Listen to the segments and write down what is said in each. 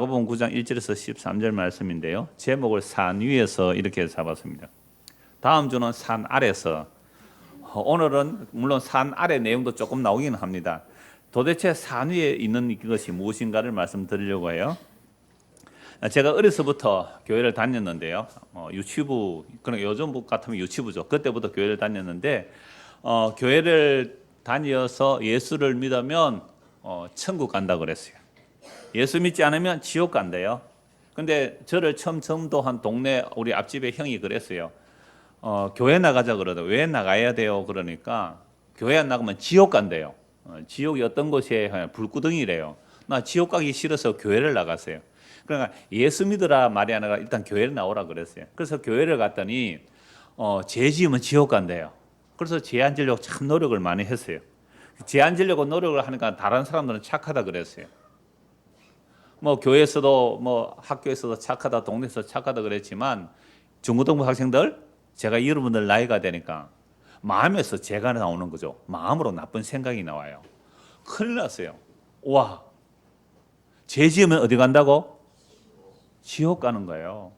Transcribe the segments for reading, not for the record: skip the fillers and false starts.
야고보서 9장 1절에서 13절 말씀인데요. 제목을 산 위에서 이렇게 잡았습니다. 다음 주는 산 아래서. 오늘은 물론 산 아래 내용도 조금 나오긴 합니다. 도대체 산 위에 있는 것이 무엇인가를 말씀드리려고 해요. 제가 어려서부터 교회를 다녔는데요. 유치부, 그러니까 요즘 같으면 유치부죠. 그때부터 교회를 다녔는데 교회를 다녀서 예수를 믿으면 천국 간다 그랬어요. 예수 믿지 않으면 지옥 간대요. 근데 저를 처음 전도한 동네 우리 앞집에 형이 그랬어요. 교회 나가자 그러다. 왜 나가야 돼요? 그러니까 교회 안 나가면 지옥 간대요. 지옥이 어떤 곳에 불구덩이래요. 나 지옥 가기 싫어서 교회를 나갔어요. 그러니까 예수 믿으라 말이 아니라 일단 교회를 나오라 그랬어요. 그래서 교회를 갔더니 죄 지으면 지옥 간대요. 그래서 죄 안 지려고 참 노력을 많이 했어요. 죄 안 지려고 노력을 하니까 다른 사람들은 착하다 그랬어요. 뭐 교회에서도 뭐 학교에서도 착하다, 동네에서 착하다 그랬지만 중고등부 학생들, 제가 여러분들 나이가 되니까 마음에서 죄가 나오는 거죠. 마음으로 나쁜 생각이 나와요. 큰일 났어요. 와, 죄 지으면 어디 간다고? 지옥 가는 거예요.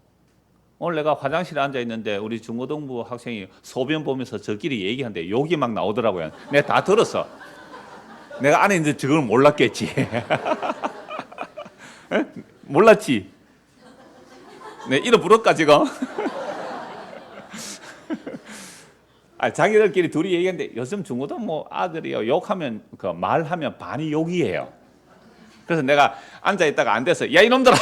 오늘 내가 화장실에 앉아 있는데 우리 중고등부 학생이 소변 보면서 저끼리 얘기하는데 욕이 막 나오더라고요. 내가 다 들었어. 내가 안에 있는데 저걸 몰랐겠지. 몰랐지? 내 이름 부를까 지금? 자기들끼리 둘이 얘기하는데 요즘 중고등 뭐 아들이요 욕하면 그 말하면 반이 욕이에요. 그래서 내가 앉아 있다가 안 돼서 야 이놈들아.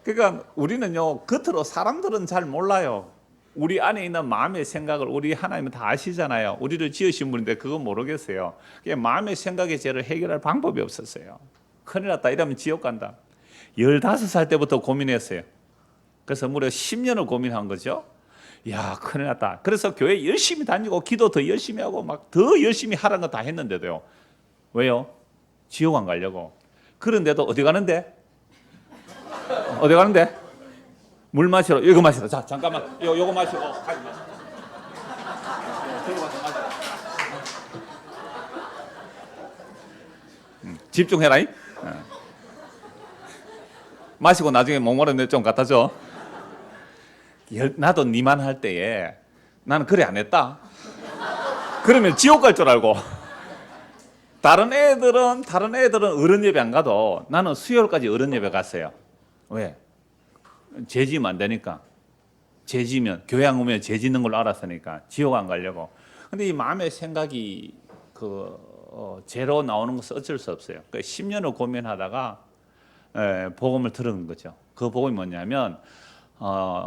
그러니까 우리는요 겉으로 사람들은 잘 몰라요. 우리 안에 있는 마음의 생각을 우리 하나님은 다 아시잖아요. 우리를 지으신 분인데 그거 모르겠어요. 마음의 생각의 죄를 해결할 방법이 없었어요. 큰일 났다 이러면 지옥 간다. 15살 때부터 고민했어요. 그래서 무려 10년을 고민한 거죠. 야 큰일 났다. 그래서 교회 열심히 다니고 기도 더 열심히 하고 막 더 열심히 하라는 거 다 했는데도요. 왜요? 지옥 안 가려고. 그런데도 어디 가는데? 어디 가는데? 물 마시러. 이거 마시러. 자 잠깐만. 요거 마시고. 들어가서 마시러. 집중해라. 마시고 나중에 목마른데 좀 갖다 줘. 나도 니만 할 때에 나는 그래 안 했다. 그러면 지옥 갈 줄 알고. 다른 애들은 어른 예배 안 가도 나는 수요일까지 어른 예배 갔어요. 왜? 죄 지으면 안 되니까. 죄 지으면 교회 안 오면 죄 짓는 걸로 알았으니까 지옥 안 가려고. 근데 이 마음의 생각이 죄로 나오는 것은 어쩔 수 없어요. 10년을 고민하다가 복음을 들은 거죠. 그 복음이 뭐냐면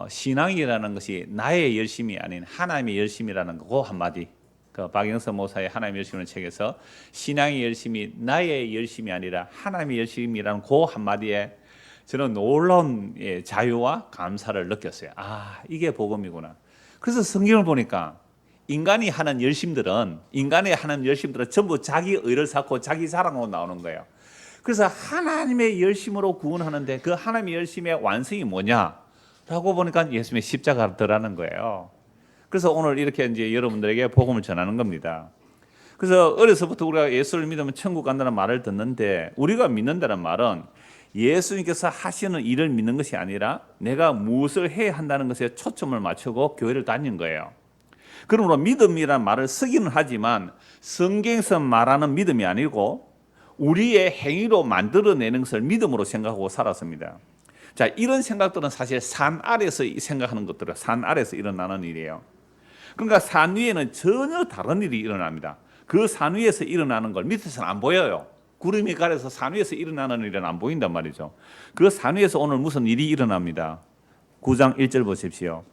신앙이라는 것이 나의 열심이 아닌 하나님의 열심이라는 거 한마디. 그 박영선 목사의 하나님의 열심이라는 책에서 신앙의 열심이 나의 열심이 아니라 하나님의 열심이라는 그 한마디에 저는 놀라운 자유와 감사를 느꼈어요. 아, 이게 복음이구나. 그래서 성경을 보니까 인간이 하는 열심들은 전부 자기 의를 쌓고 자기 자랑으로 나오는 거예요. 그래서 하나님의 열심으로 구원하는데 그 하나님의 열심의 완성이 뭐냐라고 보니까 예수님의 십자가더라는 거예요. 그래서 오늘 이렇게 이제 여러분들에게 복음을 전하는 겁니다. 그래서 어려서부터 우리가 예수를 믿으면 천국 간다는 말을 듣는데 우리가 믿는다는 말은 예수님께서 하시는 일을 믿는 것이 아니라 내가 무엇을 해야 한다는 것에 초점을 맞추고 교회를 다닌 거예요. 그러므로 믿음이라는 말을 쓰기는 하지만 성경에서 말하는 믿음이 아니고 우리의 행위로 만들어내는 것을 믿음으로 생각하고 살았습니다. 자, 이런 생각들은 사실 산 아래에서 생각하는 것들은 산 아래에서 일어나는 일이에요. 그러니까 산 위에는 전혀 다른 일이 일어납니다. 그 산 위에서 일어나는 걸 밑에서는 안 보여요. 구름이 가려서 산 위에서 일어나는 일은 안 보인단 말이죠. 그 산 위에서 오늘 무슨 일이 일어납니다. 9장 1절 보십시오.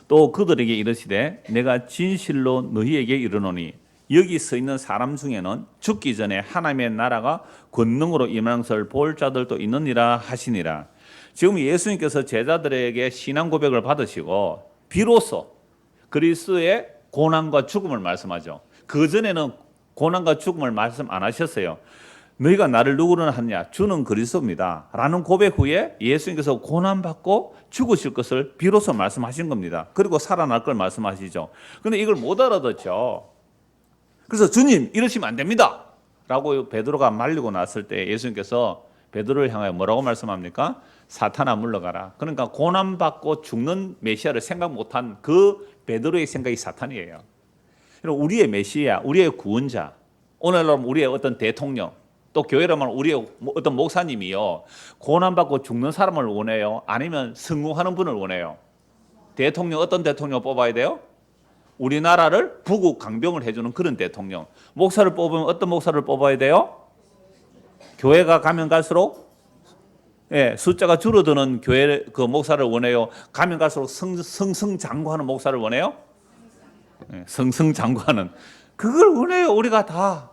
또 그들에게 이르시되 내가 진실로 너희에게 이르노니 여기 서 있는 사람 중에는 죽기 전에 하나님의 나라가 권능으로 임하는 것을 볼 자들도 있느니라 하시니라. 지금 예수님께서 제자들에게 신앙 고백을 받으시고 비로소 그리스도의 고난과 죽음을 말씀하죠. 그전에는 고난과 죽음을 말씀 안 하셨어요. 너희가 나를 누구로 하느냐? 주는 그리스도입니다 라는 고백 후에 예수님께서 고난받고 죽으실 것을 비로소 말씀하신 겁니다. 그리고 살아날 걸 말씀하시죠. 그런데 이걸 못 알아듣죠. 그래서 주님 이러시면 안 됩니다 라고 베드로가 말리고 났을 때 예수님께서 베드로를 향하여 뭐라고 말씀합니까? 사탄아 물러가라. 그러니까 고난받고 죽는 메시아를 생각 못한 그 베드로의 생각이 사탄이에요. 우리의 메시아, 우리의 구원자, 오늘날 우리의 어떤 대통령, 또 교회라면 우리의 어떤 목사님이요, 고난받고 죽는 사람을 원해요? 아니면 성공하는 분을 원해요? 대통령, 어떤 대통령 뽑아야 돼요? 우리나라를 부국 강병을 해주는 그런 대통령. 목사를 뽑으면 어떤 목사를 뽑아야 돼요? 교회가 가면 갈수록 숫자가 줄어드는 교회 그 목사를 원해요? 가면 갈수록 승승장구하는 목사를 원해요? 승승장구하는 그걸 원해요. 우리가 다.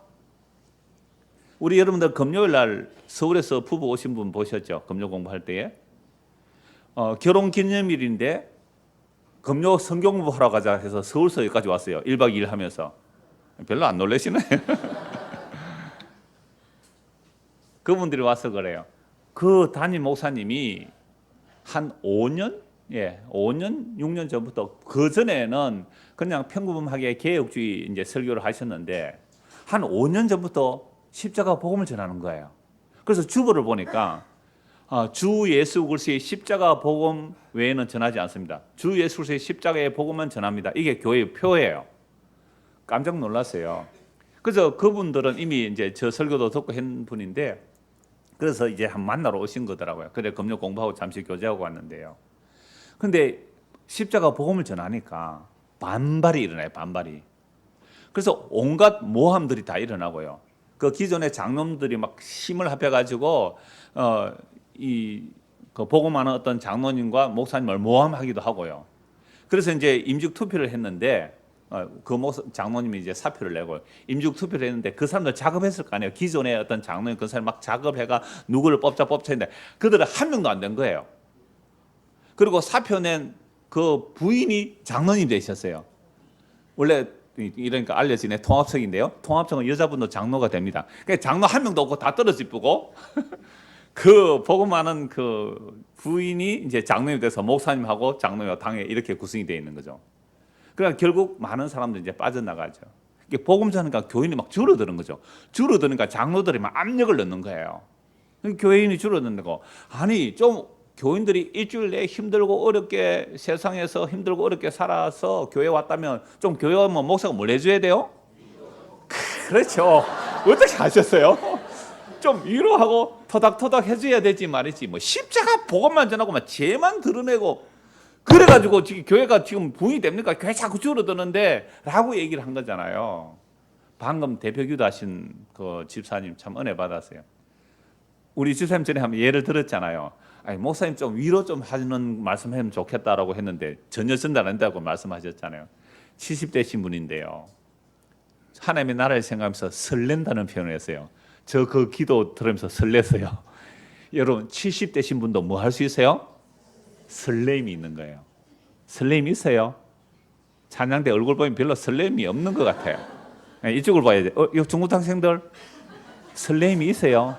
우리 여러분들 금요일 날 서울에서 부부 오신 분 보셨죠? 금요 공부할 때에 결혼 기념일인데 금요 성경 공부하러 가자 해서 서울서 여기까지 왔어요. 1박 2일 하면서. 별로 안 놀라시네. 그분들이 와서 그래요. 그 담임 목사님이 한 5년, 5년, 6년 전부터, 그 전에는 그냥 평범하게 개혁주의 이제 설교를 하셨는데 한 5년 전부터 십자가 복음을 전하는 거예요. 그래서 주보를 보니까 주 예수 그리스도의 십자가 복음 외에는 전하지 않습니다. 주 예수 그리스도의 십자가의 복음만 전합니다. 이게 교회의 표예요. 깜짝 놀랐어요. 그래서 그분들은 이미 이제 저 설교도 듣고 한 분인데, 그래서 이제 한 만나러 오신 거더라고요. 그래 금요 공부하고 잠시 교제하고 왔는데요. 근데 십자가 복음을 전하니까 반발이 일어나요. 반발이. 그래서 온갖 모함들이 다 일어나고요. 그 기존의 장로들이 막 힘을 합해가지고 그 복음하는 어떤 장로님과 목사님을 모함하기도 하고요. 그래서 이제 임직 투표를 했는데 그 장로님이 이제 사표를 내고 임직 투표를 했는데 그 사람들 작업했을 거 아니에요. 기존의 어떤 장로님 그 사람 막 작업해가 누구를 뽑자 했는데 그들은 한 명도 안 된 거예요. 그리고 사표 낸 그 부인이 장로님 되셨어요. 원래 이러니까 알려지네. 통합청인데요. 통합청은 여자분도 장로가 됩니다. 그러니까 장로 한 명도 없고 다 떨어지고 그 복음하는 그 부인이 이제 장로님 돼서 목사님하고 장로와 당에 이렇게 구성이 되어 있는 거죠. 그러니까 결국 많은 사람들이 이제 빠져나가죠. 이게 복음 전하니까 교인이 막 줄어드는 거죠. 줄어드니까 장로들이 막 압력을 넣는 거예요. 교인이 줄어드는 거. 아니 좀 교인들이 일주일 내에 힘들고 어렵게 세상에서 힘들고 어렵게 살아서 교회 왔다면 좀 교회 오면 목사가 뭘 해줘야 돼요? 그렇죠. 어떻게 하셨어요? 좀 위로하고 토닥토닥 해줘야 되지 말이지. 뭐 십자가 복음만 전하고 막 죄만 드러내고 그래가지고 지금 교회가 지금 부흥이 됩니까? 교회 자꾸 줄어드는데 라고 얘기를 한 거잖아요. 방금 대표기도 하신 그 집사님 참 은혜 받았어요. 우리 집사님 전에 한번 예를 들었잖아요. 아니, 목사님 좀 위로 좀 하는 말씀하면 좋겠다라고 했는데 전혀 전달 안 된다고 말씀하셨잖아요. 70대신 분인데요. 하나님의 나라를 생각하면서 설렌다는 표현을 했어요. 저 그 기도 들으면서 설렜어요. 여러분 70대신 분도 뭐 할 수 있어요? 설렘이 있는 거예요. 설렘이 있어요. 찬양대 얼굴 보면 별로 설렘이 없는 것 같아요. 이쪽을 봐야 돼. 이 중국 학생들 설렘이 있어요.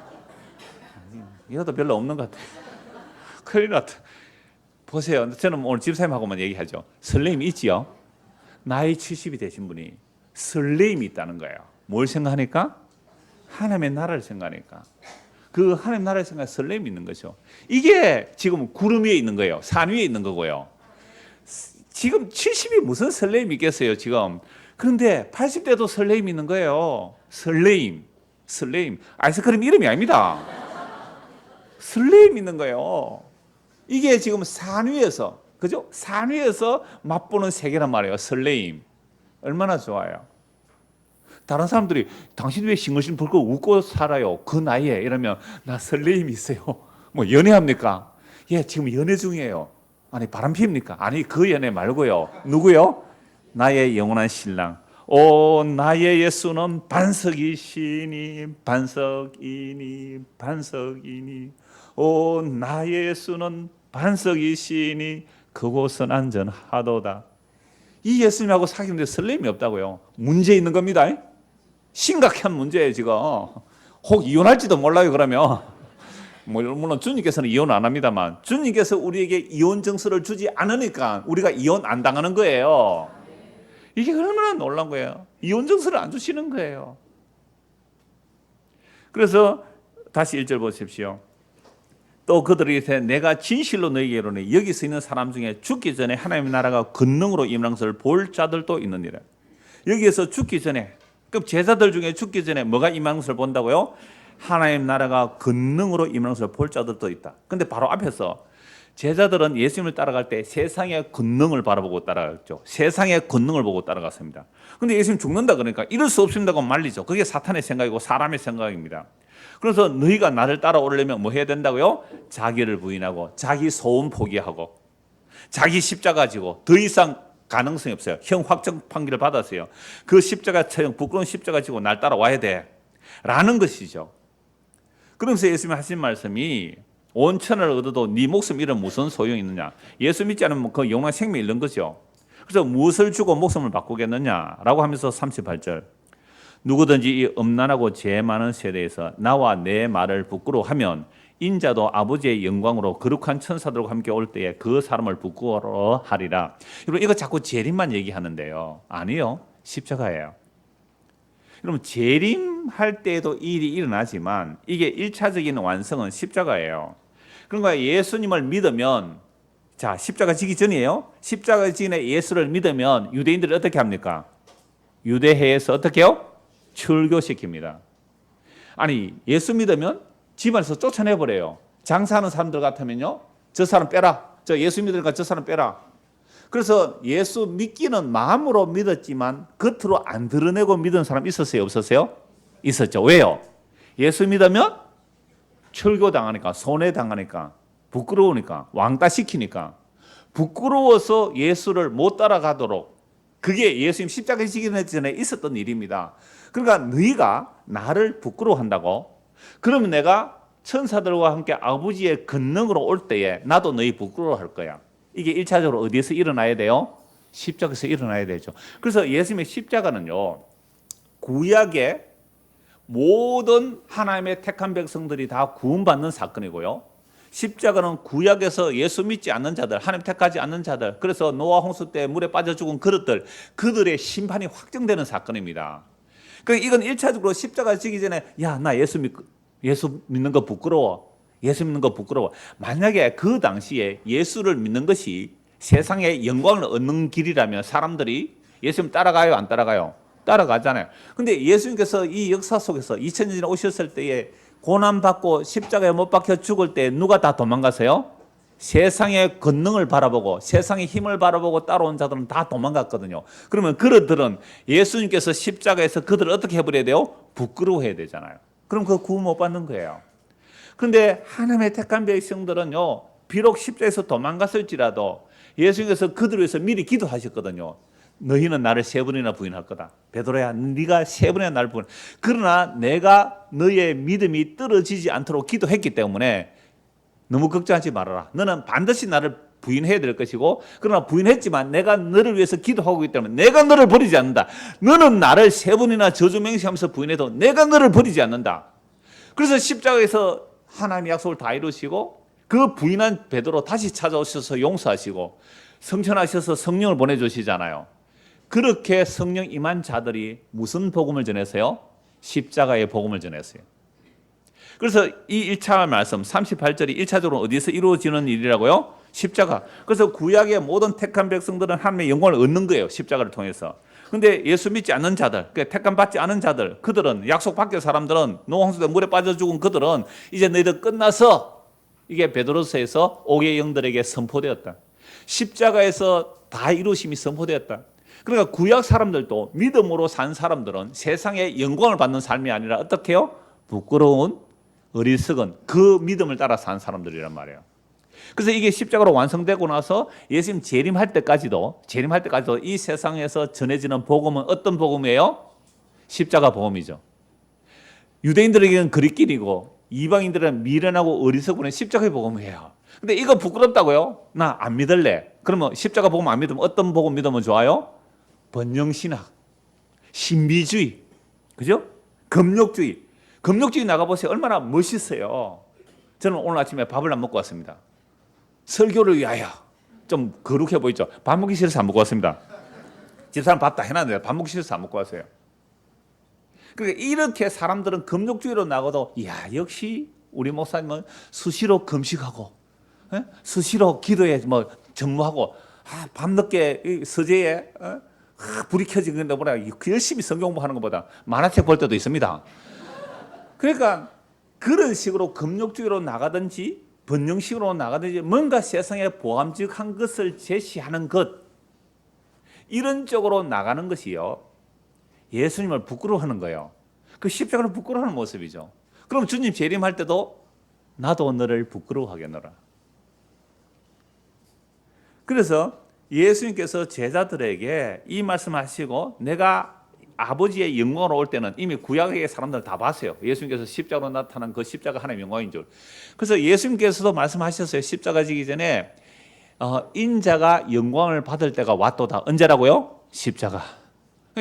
이것도 별로 없는 것 같아요. 큰일 났다. 보세요. 저는 오늘 집사님하고만 얘기하죠. 설렘이 있지요. 나이 70이 되신 분이 설렘이 있다는 거예요. 뭘 생각하니까? 하나님의 나라를 생각하니까. 그 하나님 나라의 생각에 설렘이 있는 거죠. 이게 지금 구름 위에 있는 거예요. 산 위에 있는 거고요. 지금 70이 무슨 설렘이 있겠어요, 지금. 그런데 80대도 설렘이 있는 거예요. 설렘. 아이스크림 이름이 아닙니다. 설렘이 있는 거예요. 이게 지금 산 위에서, 그죠? 산 위에서 맛보는 세계란 말이에요. 설렘. 얼마나 좋아요. 다른 사람들이 당신 왜 싱글싱글 불고 웃고 살아요? 그 나이에 이러면 나 설레임이 있어요. 뭐 연애합니까? 예, 지금 연애 중이에요. 아니 바람 피웁니까? 아니 그 연애 말고요. 누구요? 나의 영원한 신랑. 오 나의 예수는 반석이시니 반석이니 오 나의 예수는 반석이시니 그곳은 안전하도다. 이 예수님하고 사귀는데 설렘이 없다고요. 문제 있는 겁니다. 심각한 문제예요 지금. 혹 이혼할지도 몰라요. 그러면 물론 주님께서는 이혼 안 합니다만 주님께서 우리에게 이혼 증서를 주지 않으니까 우리가 이혼 안 당하는 거예요. 이게 얼마나 놀란 거예요. 이혼 증서를 안 주시는 거예요. 그래서 다시 1절 보십시오. 또 그들이 이르되 내가 진실로 너희에게 이르노니 여기 서 있는 사람 중에 죽기 전에 하나님의 나라가 권능으로 임하는 것을 볼 자들도 있느니라. 여기에서 죽기 전에, 그 제자들 중에 죽기 전에 뭐가 임하는 것을 본다고요? 하나님 나라가 권능으로 임하는 것을 볼 자들도 있다. 근데 바로 앞에서 제자들은 예수님을 따라갈 때 세상의 권능을 바라보고 따라갔죠. 세상의 권능을 보고 따라갔습니다. 근데 예수님 죽는다 그러니까 이럴 수 없습니다고 말리죠. 그게 사탄의 생각이고 사람의 생각입니다. 그래서 너희가 나를 따라오려면 뭐 해야 된다고요? 자기를 부인하고 자기 소원 포기하고 자기 십자가 지고 더 이상 가능성이 없어요. 형 확정 판결을 받았어요. 그 십자가 처형 부끄러운 십자가 지고 날 따라와야 돼 라는 것이죠. 그러면서 예수님이 하신 말씀이 온 천을 얻어도 네 목숨 잃으면 무슨 소용이 있느냐. 예수 믿지 않으면 그 영원한 생명이 잃는 거죠. 그래서 무엇을 주고 목숨을 바꾸겠느냐라고 하면서 38절 누구든지 이 음란하고 죄 많은 세대에서 나와 내 말을 부끄러워하면 인자도 아버지의 영광으로 거룩한 천사들과 함께 올 때에 그 사람을 부끄러워하리라. 여러분 이거 자꾸 재림만 얘기하는데요. 아니요. 십자가예요. 여러분 재림할 때에도 이 일이 일어나지만 이게 1차적인 완성은 십자가예요. 그러니까 예수님을 믿으면 자 십자가 지기 전이에요. 십자가 전에 예수를 믿으면 유대인들이 어떻게 합니까? 유대회에서 어떻게 해요? 출교시킵니다. 아니 예수 믿으면 집안에서 쫓아내버려요. 장사하는 사람들 같으면요. 저 사람 빼라. 저 예수 믿으니까 저 사람 빼라. 그래서 예수 믿기는 마음으로 믿었지만 겉으로 안 드러내고 믿은 사람 있었어요? 없었어요? 있었죠. 왜요? 예수 믿으면 출교당하니까 손해당하니까 부끄러우니까 왕따 시키니까 부끄러워서 예수를 못 따라가도록 그게 예수님 십자가 지기 전에 있었던 일입니다. 그러니까 너희가 나를 부끄러워한다고? 그러면 내가 천사들과 함께 아버지의 권능으로 올 때에 나도 너희 부끄러워할 거야. 이게 1차적으로 어디에서 일어나야 돼요? 십자가에서 일어나야 되죠. 그래서 예수님의 십자가는요. 구약의 모든 하나님의 택한 백성들이 다 구원받는 사건이고요. 십자가는 구약에서 예수 믿지 않는 자들, 하나님 택하지 않는 자들, 그래서 노아 홍수 때 물에 빠져 죽은 그릇들, 그들의 심판이 확정되는 사건입니다. 그러니까 이건 1차적으로 십자가 지기 전에 야, 나 예수 믿는 거 부끄러워. 예수 믿는 거 부끄러워. 만약에 그 당시에 예수를 믿는 것이 세상의 영광을 얻는 길이라면 사람들이 예수님 따라가요? 안 따라가요? 따라가잖아요. 근데 예수님께서 이 역사 속에서 2000년 전에 오셨을 때에 고난받고 십자가에 못 박혀 죽을 때 누가 다 도망가세요? 세상의 권능을 바라보고 세상의 힘을 바라보고 따라온 자들은 다 도망갔거든요. 그러면 그들은 예수님께서 십자가에서 그들을 어떻게 해버려야 돼요? 부끄러워해야 되잖아요. 그럼 그 구원 못 받는 거예요. 그런데 하나님의 택한 백성들은요, 비록 십자가에서 도망갔을지라도 예수님께서 그들을 위해서 미리 기도하셨거든요. 너희는 나를 세 번이나 부인할 거다. 베드로야, 네가 세 번이나 나를 부인. 그러나 내가 너의 믿음이 떨어지지 않도록 기도했기 때문에 너무 걱정하지 말아라. 너는 반드시 나를 부인해야 될 것이고, 그러나 부인했지만 내가 너를 위해서 기도하고 있기 때문에 내가 너를 버리지 않는다. 너는 나를 세 번이나 저주맹세하면서 부인해도 내가 너를 버리지 않는다. 그래서 십자가에서 하나님의 약속을 다 이루시고 그 부인한 베드로 다시 찾아오셔서 용서하시고 성천하셔서 성령을 보내주시잖아요. 그렇게 성령 임한 자들이 무슨 복음을 전했어요? 십자가의 복음을 전했어요. 그래서 이 1차 말씀 38절이 1차적으로 어디서 이루어지는 일이라고요? 십자가. 그래서 구약의 모든 택한 백성들은 하나님의 영광을 얻는 거예요. 십자가를 통해서. 근데 예수 믿지 않는 자들, 택함 받지 않은 자들, 그들은 약속 밖의 사람들은 노홍수 때 물에 빠져 죽은 그들은 이제 너희들 끝나서 이게 베드로서에서 5개 영들에게 선포되었다. 십자가에서 다 이루심이 선포되었다. 그러니까 구약 사람들도 믿음으로 산 사람들은 세상의 영광을 받는 삶이 아니라 어떻게 해요? 부끄러운 어리석은 그 믿음을 따라 산 사람들이란 말이에요. 그래서 이게 십자가로 완성되고 나서 예수님 재림할 때까지도 이 세상에서 전해지는 복음은 어떤 복음이에요? 십자가 복음이죠. 유대인들에게는 그리끼리고 이방인들은 미련하고 어리석은 십자가의 복음이에요. 근데 이거 부끄럽다고요? 나 안 믿을래. 그러면 십자가 복음 안 믿으면 어떤 복음 믿으면 좋아요? 번영신학, 신비주의, 그죠? 금욕주의. 금욕주의 나가보세요. 얼마나 멋있어요. 저는 오늘 아침에 밥을 안 먹고 왔습니다. 설교를 위하여. 좀 거룩해 보이죠? 밥 먹기 싫어서 안 먹고 왔습니다. 집사람 밥 다 해놨는데 밥 먹기 싫어서 안 먹고 왔어요. 그러니까 이렇게 사람들은 금욕주의로 나가도 야 역시 우리 목사님은 수시로 금식하고 수시로 기도에 뭐 전무하고 밤늦게 서재에 불이 켜지는데 뭐라 열심히 성경 공부하는 것보다 만화책 볼 때도 있습니다. 그러니까 그런 식으로 금욕주의로 나가든지 번영식으로 나가든지 뭔가 세상에 보암직한 것을 제시하는 것 이런 쪽으로 나가는 것이요 예수님을 부끄러워하는 거예요. 그 십자가를 부끄러워하는 모습이죠. 그럼 주님 재림할 때도 나도 너를 부끄러워하겠노라. 그래서 예수님께서 제자들에게 이 말씀하시고 내가 아버지의 영광으로 올 때는 이미 구약의 사람들 다 봤어요. 예수님께서 십자가로 나타난 그 십자가 하나님의 영광인 줄. 그래서 예수님께서도 말씀하셨어요. 십자가 지기 전에 인자가 영광을 받을 때가 왔도다. 언제라고요? 십자가.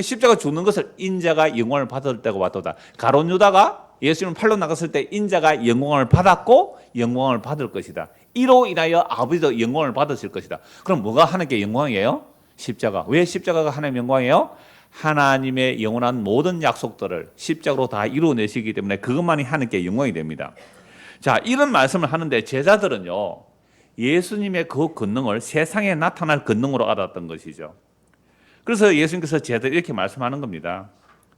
십자가 죽는 것을 인자가 영광을 받을 때가 왔도다. 가룟 유다가 예수님 팔로 나갔을 때 인자가 영광을 받았고 영광을 받을 것이다. 이로 인하여 아버지도 영광을 받으실 것이다. 그럼 뭐가 하나님께 영광이에요? 십자가. 왜 십자가가 하나님의 영광이에요? 하나님의 영원한 모든 약속들을 십자가로 다 이루어내시기 때문에 그것만이 하나님께 영광이 됩니다. 자, 이런 말씀을 하는데 제자들은요 예수님의 그 권능을 세상에 나타날 권능으로 알았던 것이죠. 그래서 예수님께서 제자들 이렇게 말씀하는 겁니다.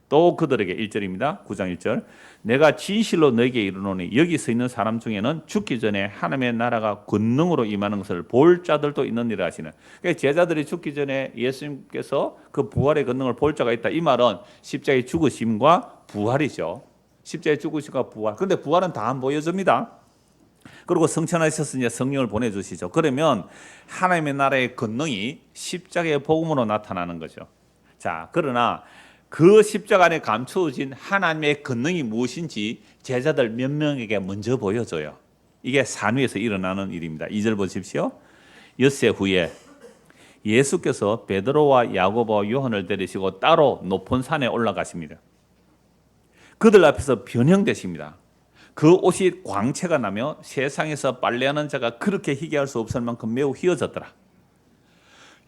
또 그들에게 1절입니다. 9장 1절. 내가 진실로 너에게 이르노니 여기 서 있는 사람 중에는 죽기 전에 하나님의 나라가 권능으로 임하는 것을 볼 자들도 있느니라 하시는. 그러니까 제자들이 죽기 전에 예수님께서 그 부활의 권능을 볼 자가 있다. 이 말은 십자가의 죽으심과 부활이죠. 십자가의 죽으심과 부활. 그런데 부활은 다 안 보여집니다. 그리고 성천하셨으니 성령을 보내주시죠. 그러면 하나님의 나라의 권능이 십자가의 복음으로 나타나는 거죠. 자, 그러나 그 십자가 안에 감추어진 하나님의 권능이 무엇인지 제자들 몇 명에게 먼저 보여줘요. 이게 산위에서 일어나는 일입니다. 2절 보십시오. 엿새 후에 예수께서 베드로와 야고보와 요한을 데리시고 따로 높은 산에 올라가십니다. 그들 앞에서 변형되십니다. 그 옷이 광채가 나며 세상에서 빨래하는 자가 그렇게 희귀할 수 없을 만큼 매우 휘어졌더라.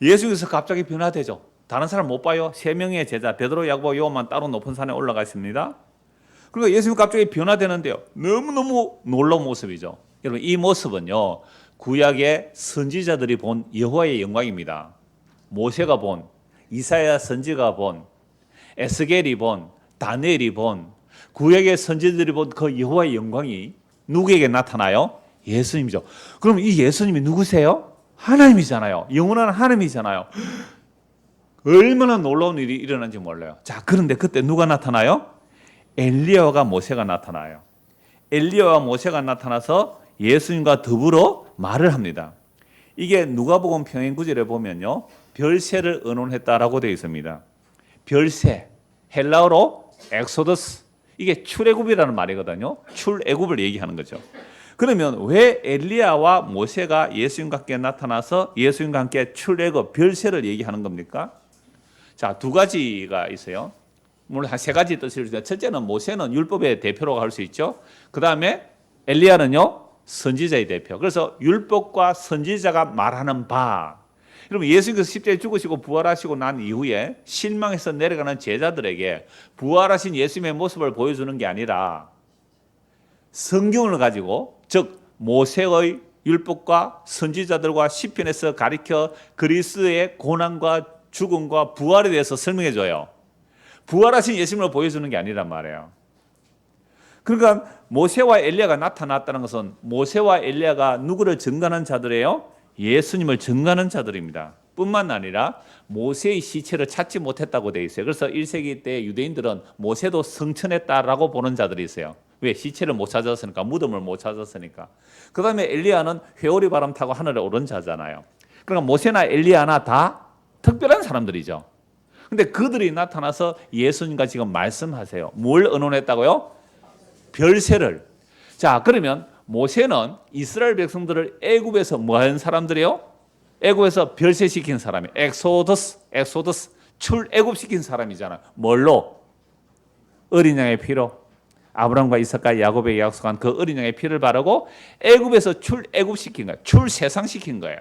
예수께서 갑자기 변화되죠. 다른 사람 못 봐요. 3명의 제자 베드로, 야고보, 요한만 따로 높은 산에 올라가 있습니다. 그러니까 예수님 갑자기 변화되는데요. 너무너무 놀라운 모습이죠. 여러분 이 모습은요. 구약의 선지자들이 본 여호와의 영광입니다. 모세가 본, 이사야 선지가 본, 에스겔이 본, 다니엘이 본, 구약의 선지자들이 본 그 여호와의 영광이 누구에게 나타나요? 예수님이죠. 그럼 이 예수님이 누구세요? 하나님이잖아요. 영원한 하나님이잖아요. 얼마나 놀라운 일이 일어난지 몰라요. 자, 그런데 그때 누가 나타나요? 엘리야와 모세가 나타나요. 엘리야와 모세가 나타나서 예수님과 더불어 말을 합니다. 이게 누가복음 평행 구절에 보면요, 별세를 의논했다라고 되어 있습니다. 별세, 헬라어로 엑소더스, 이게 출애굽이라는 말이거든요. 출애굽을 얘기하는 거죠. 그러면 왜 엘리야와 모세가 예수님과 함께 나타나서 예수님과 함께 출애굽, 별세를 얘기하는 겁니까? 자, 두 가지가 있어요. 물론 한 세 가지 뜻을 주는데 첫째는 모세는 율법의 대표로 할 수 있죠. 그 다음에 엘리야는요 선지자의 대표. 그래서 율법과 선지자가 말하는 바. 여러분 예수님께서 십자가에 죽으시고 부활하시고 난 이후에 실망해서 내려가는 제자들에게 부활하신 예수님의 모습을 보여주는 게 아니라 성경을 가지고 즉 모세의 율법과 선지자들과 시편에서 가리켜 그리스도의 고난과 죽음과 부활에 대해서 설명해 줘요. 부활하신 예수님을 보여주는 게 아니란 말이에요. 그러니까 모세와 엘리야가 나타났다는 것은 모세와 엘리야가 누구를 증거하는 자들이에요? 예수님을 증거하는 자들입니다. 뿐만 아니라 모세의 시체를 찾지 못했다고 되어 있어요. 그래서 1세기 때 유대인들은 모세도 성천했다라고 보는 자들이 있어요. 왜? 시체를 못 찾았으니까, 무덤을 못 찾았으니까. 그 다음에 엘리야는 회오리 바람 타고 하늘에 오른 자잖아요. 그러니까 모세나 엘리야나 다 특별한 사람들이죠. 근데 그들이 나타나서 예수님과 지금 말씀하세요. 뭘 의논했다고요? 별세를. 자, 그러면 모세는 이스라엘 백성들을 애굽에서 뭐한 사람들이요? 애굽에서 별세시킨 사람이 엑소더스 출애굽시킨 사람이잖아요. 뭘로? 어린 양의 피로. 아브라함과 이삭과 야곱에게 약속한 그 어린 양의 피를 바르고 애굽에서 출애굽시킨 거예요. 출세상시킨 거예요.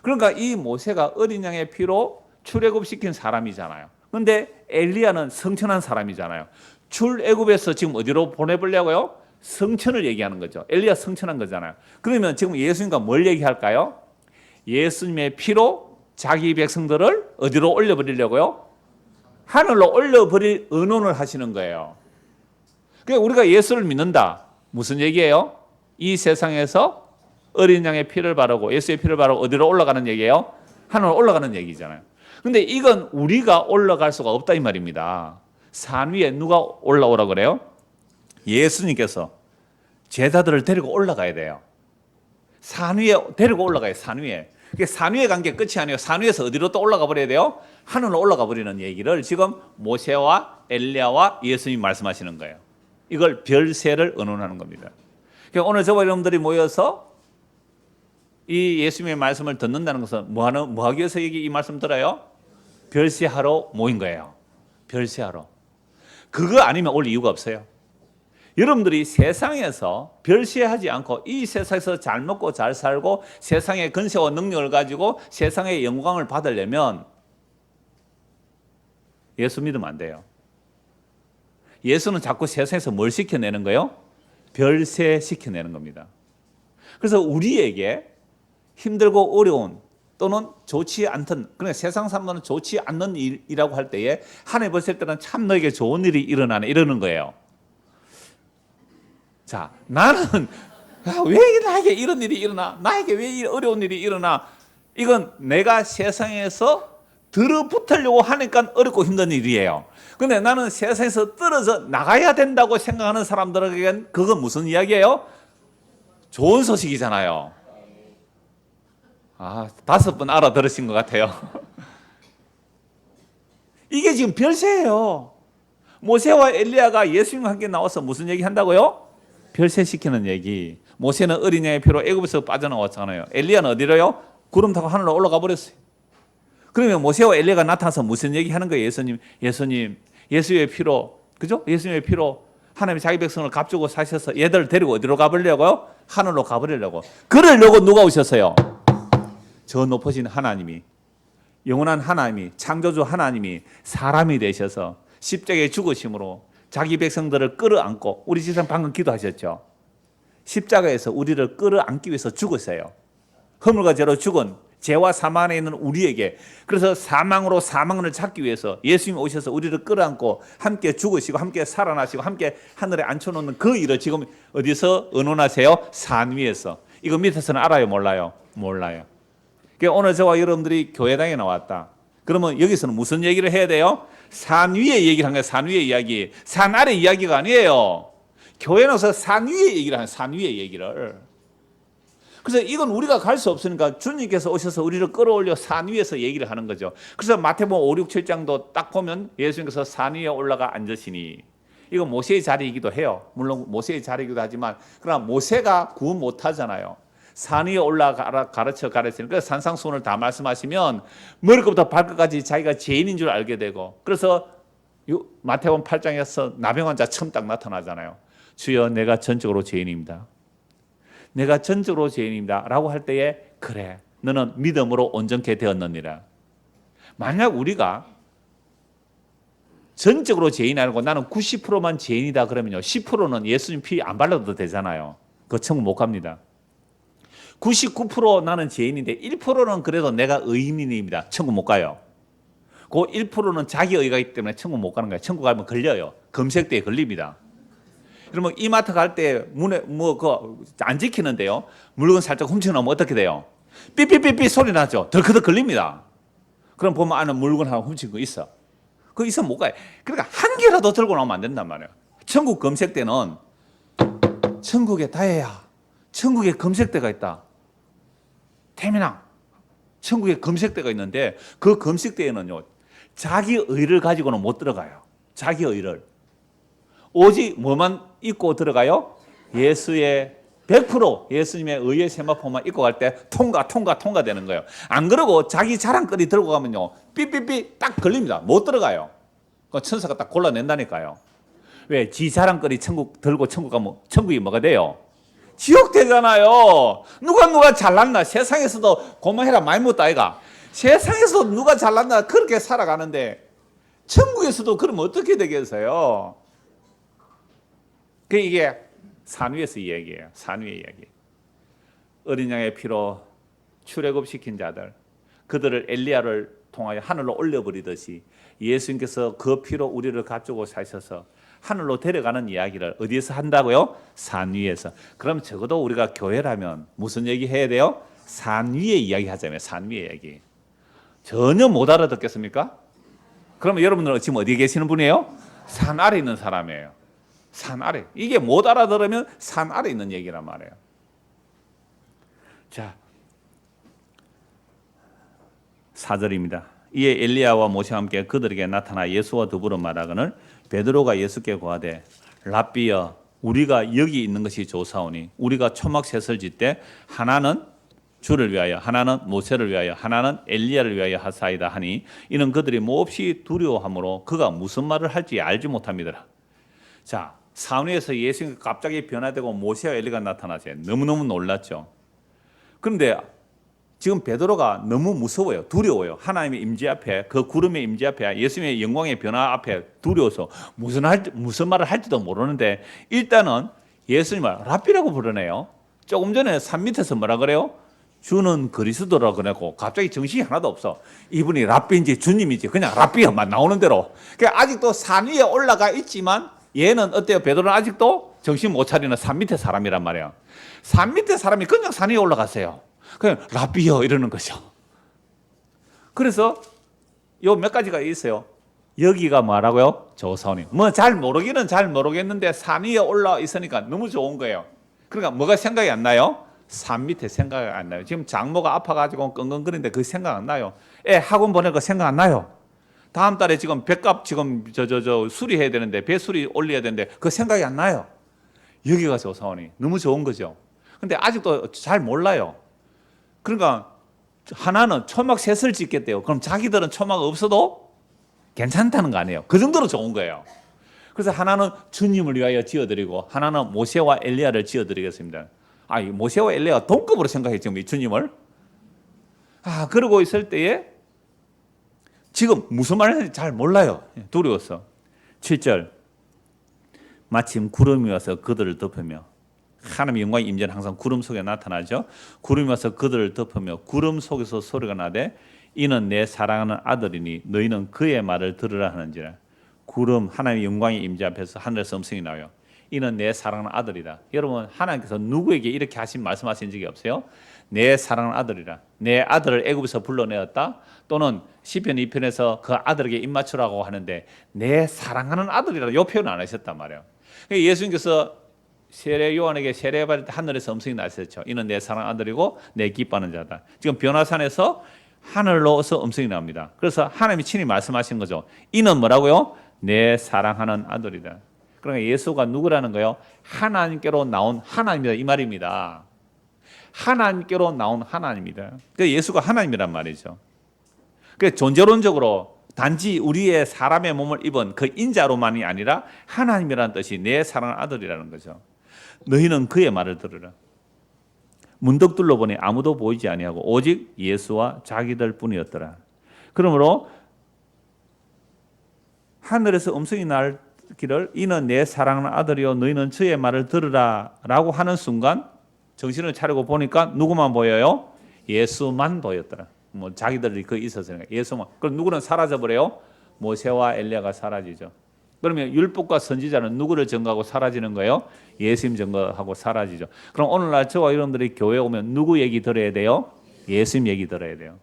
그러니까 이 모세가 어린 양의 피로 출애굽시킨 사람이잖아요. 그런데 엘리야는 성천한 사람이잖아요. 출애굽에서 지금 어디로 보내보려고요? 성천을 얘기하는 거죠. 엘리야 성천한 거잖아요. 그러면 지금 예수님과 뭘 얘기할까요? 예수님의 피로 자기 백성들을 어디로 올려버리려고요? 하늘로 올려버릴 의논을 하시는 거예요. 그러니까 우리가 예수를 믿는다. 무슨 얘기예요? 이 세상에서 어린 양의 피를 바르고 예수의 피를 바르고 어디로 올라가는 얘기예요? 하늘로 올라가는 얘기잖아요. 근데 이건 우리가 올라갈 수가 없다 이 말입니다. 산 위에 누가 올라오라 그래요? 예수님께서 제자들을 데리고 올라가야 돼요. 산 위에 데리고 올라가요. 산 위에. 산 위에 간 게 끝이 아니에요. 산 위에서 어디로 또 올라가 버려야 돼요? 하늘로 올라가 버리는 얘기를 지금 모세와 엘리야와 예수님이 말씀하시는 거예요. 이걸 별세를 의논하는 겁니다. 그러니까 오늘 저와 여러분들이 모여서 이 예수님의 말씀을 듣는다는 것은 뭐 하기 위해서 이 말씀 들어요? 별세하러 모인 거예요. 별세하러. 그거 아니면 올 이유가 없어요. 여러분들이 세상에서 별시하지 않고 이 세상에서 잘 먹고 잘 살고 세상의 권세와 능력을 가지고 세상의 영광을 받으려면 예수 믿으면 안 돼요. 예수는 자꾸 세상에서 뭘 시켜내는 거예요? 별세 시켜내는 겁니다. 그래서 우리에게 힘들고 어려운 또는 좋지 않던, 그러니까 세상 사람들은 좋지 않는 일이라고 할 때에 하나님 보실 때는 참 너에게 좋은 일이 일어나네 이러는 거예요. 자, 나는 왜 나에게 이런 일이 일어나? 나에게 왜 어려운 일이 일어나? 이건 내가 세상에서 들어붙으려고 하니까 어렵고 힘든 일이에요. 근데 나는 세상에서 떨어져 나가야 된다고 생각하는 사람들에게는 그건 무슨 이야기예요? 좋은 소식이잖아요. 5번 알아들으신 것 같아요. 이게 지금 별세예요. 모세와 엘리야가 예수님과 함께 나와서 무슨 얘기 한다고요? 별세시키는 얘기. 모세는 어린 양의 피로 애굽에서 빠져나왔잖아요. 엘리야는 어디로요? 구름 타고 하늘로 올라가 버렸어요. 그러면 모세와 엘리야가 나타나서 무슨 얘기 하는 거예요? 예수님, 예수의 피로, 그죠? 예수님의 피로 하나님이 자기 백성을 값주고 사셔서 얘들을 데리고 어디로 가버리려고요? 하늘로 가버리려고. 그러려고 누가 오셨어요? 저 높으신 하나님이, 영원한 하나님이, 창조주 하나님이 사람이 되셔서 십자가에 죽으심으로 자기 백성들을 끌어안고, 우리 지상 방금 기도하셨죠. 십자가에서 우리를 끌어안기 위해서 죽었어요. 허물과 죄로 죽은 죄와 사망 안에 있는 우리에게. 그래서 사망으로 사망을 잡기 위해서 예수님이 오셔서 우리를 끌어안고 함께 죽으시고 함께 살아나시고 함께 하늘에 앉혀놓는 그 일을 지금 어디서 의논하세요? 산 위에서. 이거 밑에서는 알아요? 몰라요? 몰라요. 그러니까 오늘 저와 여러분들이 교회당에 나왔다. 그러면 여기서는 무슨 얘기를 해야 돼요? 산 위에 얘기를 한 거예요. 산 위의 이야기. 산 아래 이야기가 아니에요. 교회는 와서 산 위에 얘기를 하는, 산 위의 얘기를. 그래서 이건 우리가 갈 수 없으니까 주님께서 오셔서 우리를 끌어올려 산 위에서 얘기를 하는 거죠. 그래서 마태복음 5, 6, 7장도 딱 보면 예수님께서 산 위에 올라가 앉으시니, 이건 모세의 자리이기도 해요. 물론 모세의 자리이기도 하지만, 그러나 모세가 구원 못하잖아요. 산 위에 올라가라 가르치니까 산상수훈을 다 말씀하시면 머리부터 발끝까지 자기가 죄인인 줄 알게 되고, 그래서 마태복음 8장에서 나병 환자 처음 딱 나타나잖아요. 주여 내가 전적으로 죄인입니다. 내가 전적으로 죄인입니다 라고 할 때에, 그래 너는 믿음으로 온전케 되었느니라. 만약 우리가 전적으로 죄인이 아니고 나는 90%만 죄인이다 그러면요, 10%는 예수님 피 안 발라도 되잖아요. 그 천국 못 갑니다. 99% 나는 죄인인데 1%는 그래도 내가 의인입니다. 천국 못 가요. 그 1%는 자기 의가 있기 때문에 천국 못 가는 거예요. 천국 가면 걸려요. 검색대에 걸립니다. 그러면 이마트 갈 때 문에 안 지키는데요, 물건 살짝 훔쳐놓으면 어떻게 돼요? 삐삐삐삐 소리 나죠. 덜커덕 걸립니다. 그럼 보면 안에 물건 하나 훔친 거 있어. 그거 있으면 못 가요. 그러니까 한 개라도 들고 나오면 안 된단 말이에요. 천국 검색대는 천국에 다해야 천국에 검색대가 있다. 태민아, 천국에 검색대가 있는데 그 검색대에는요, 자기 의를 가지고는 못 들어가요. 자기 의를. 오직 뭐만 입고 들어가요? 예수의 100% 예수님의 의의 세마포만 입고 갈 때 통과되는 거예요. 안 그러고 자기 자랑거리 들고 가면요, 삐삐삐 딱 걸립니다. 못 들어가요. 그 천사가 딱 골라낸다니까요. 왜? 지 자랑거리 천국 들고 천국 가면 천국이 뭐가 돼요? 지옥 되잖아요. 누가 잘났나? 세상에서도 고만해라 많이 못다 아이가. 세상에서도 누가 잘났나 그렇게 살아가는데 천국에서도 그러면 어떻게 되겠어요? 그 이게 산 위에서 이야기예요. 산 위의 이야기. 어린 양의 피로 출애굽시킨 자들, 그들을 엘리야를 통하여 하늘로 올려버리듯이 예수님께서 그 피로 우리를 가지고 사셔서 하늘로 데려가는 이야기를 어디에서 한다고요? 산 위에서. 그럼 적어도 우리가 교회라면 무슨 얘기 해야 돼요? 산 위에 이야기 하자면 산 위에 이야기. 전혀 못 알아듣겠습니까? 그러면 여러분들은 지금 어디에 계시는 분이에요? 산 아래 있는 사람이에요. 산 아래. 이게 못 알아들으면 산 아래 있는 얘기란 말이에요. 자, 4절입니다. 이에 엘리야와 모세와 함께 그들에게 나타나 예수와 더불어 말하거늘 베드로가 예수께 고하되 랍비여 우리가 여기 있는 것이 좋사오니 우리가 초막 셋을 짓되 하나는 주를 위하여 하나는 모세를 위하여 하나는 엘리야를 위하여 하사이다 하니 이는 그들이 몹시 두려워하므로 그가 무슨 말을 할지 알지 못합니다. 자, 산 위에서 예수님이 갑자기 변화되고 모세와 엘리야가 나타나서 너무너무 놀랐죠. 그런데 지금 베드로가 너무 무서워요. 두려워요. 하나님의 임재 앞에, 그 구름의 임재 앞에, 예수님의 영광의 변화 앞에 두려워서 무슨 말을 할지도 모르는데 일단은 예수님을 랍비라고 부르네요. 조금 전에 산 밑에서 뭐라 그래요? 주는 그리스도라고 그러고 갑자기 정신이 하나도 없어. 이분이 랍비인지 주님인지 그냥 랍비만 나오는 대로. 그러니까 아직도 산 위에 올라가 있지만 얘는 어때요? 베드로는 아직도 정신 못 차리는 산 밑에 사람이란 말이에요. 산 밑에 사람이 그냥 산 위에 올라갔어요. 그냥 랍비요 이러는 거죠. 그래서 요 몇 가지가 있어요. 여기가 뭐라고요? 좋사오니. 뭐 잘 모르기는 잘 모르겠는데 산 위에 올라 있으니까 너무 좋은 거예요. 그러니까 뭐가 생각이 안 나요? 산 밑에 생각이 안 나요. 지금 장모가 아파가지고 끙끙거리는데 그 생각 안 나요. 애 학원 보낼 거 생각 안 나요. 다음 달에 지금 배값 지금 수리해야 되는데 배 수리 올려야 되는데 그 생각이 안 나요. 여기가 좋사오니. 너무 좋은 거죠. 근데 아직도 잘 몰라요. 그러니까 하나는 초막 셋을 짓겠대요. 그럼 자기들은 초막 없어도 괜찮다는 거 아니에요. 그 정도로 좋은 거예요. 그래서 하나는 주님을 위하여 지어드리고 하나는 모세와 엘리야를 지어드리겠습니다. 모세와 엘리야가 동급으로 생각했죠. 주님을. 그러고 있을 때에 지금 무슨 말을 하는지 잘 몰라요. 두려워서. 7절 마침 구름이 와서 그들을 덮으며 하나님의 영광의 임재는 항상 구름 속에 나타나죠. 구름이 와서 그들을 덮으며 구름 속에서 소리가 나되 이는 내 사랑하는 아들이니 너희는 그의 말을 들으라 하는지라. 구름 하나님의 영광의 임재 앞에서 하늘에서 음성이 나와요. 이는 내 사랑하는 아들이다. 여러분 하나님께서 누구에게 이렇게 말씀하신 적이 없어요? 내 사랑하는 아들이라. 내 아들을 애굽에서 불러내었다. 또는 시편 2편에서 그 아들에게 입맞추라고 하는데 내 사랑하는 아들이라 이 표현을 안 하셨단 말이에요. 예수님께서 세례 요한에게 세례받을 때 하늘에서 음성이 나셨죠. 이는 내 사랑하는 아들이고 내 기뻐하는 자다. 지금 변화산에서 하늘로서 음성이 나옵니다. 그래서 하나님이 친히 말씀하신 거죠. 이는 뭐라고요? 내 사랑하는 아들이다. 그러니까 예수가 누구라는 거예요? 하나님께로 나온 하나님이다 이 말입니다. 하나님께로 나온 하나님이다. 그러니까 예수가 하나님이란 말이죠. 그러니까 존재론적으로 단지 우리의 사람의 몸을 입은 그 인자로만이 아니라 하나님이라는 뜻이 내 사랑하는 아들이라는 거죠. 너희는 그의 말을 들으라. 문득 둘러보니 아무도 보이지 아니하고 오직 예수와 자기들 뿐이었더라. 그러므로 하늘에서 음성이 날기를 이는 내 사랑하는 아들이요 너희는 저의 말을 들으라 라고 하는 순간 정신을 차리고 보니까 누구만 보여요? 예수만 보였더라. 자기들이 그 있었으니까 예수만. 그럼 누구는 사라져버려요? 모세와 엘리야가 사라지죠. 그러면 율법과 선지자는 누구를 증거하고 사라지는 거예요? 예수님 증거하고 사라지죠. 그럼 오늘날 저와 여러분들이 교회에 오면 누구 얘기 들어야 돼요? 예수님 얘기 들어야 돼요.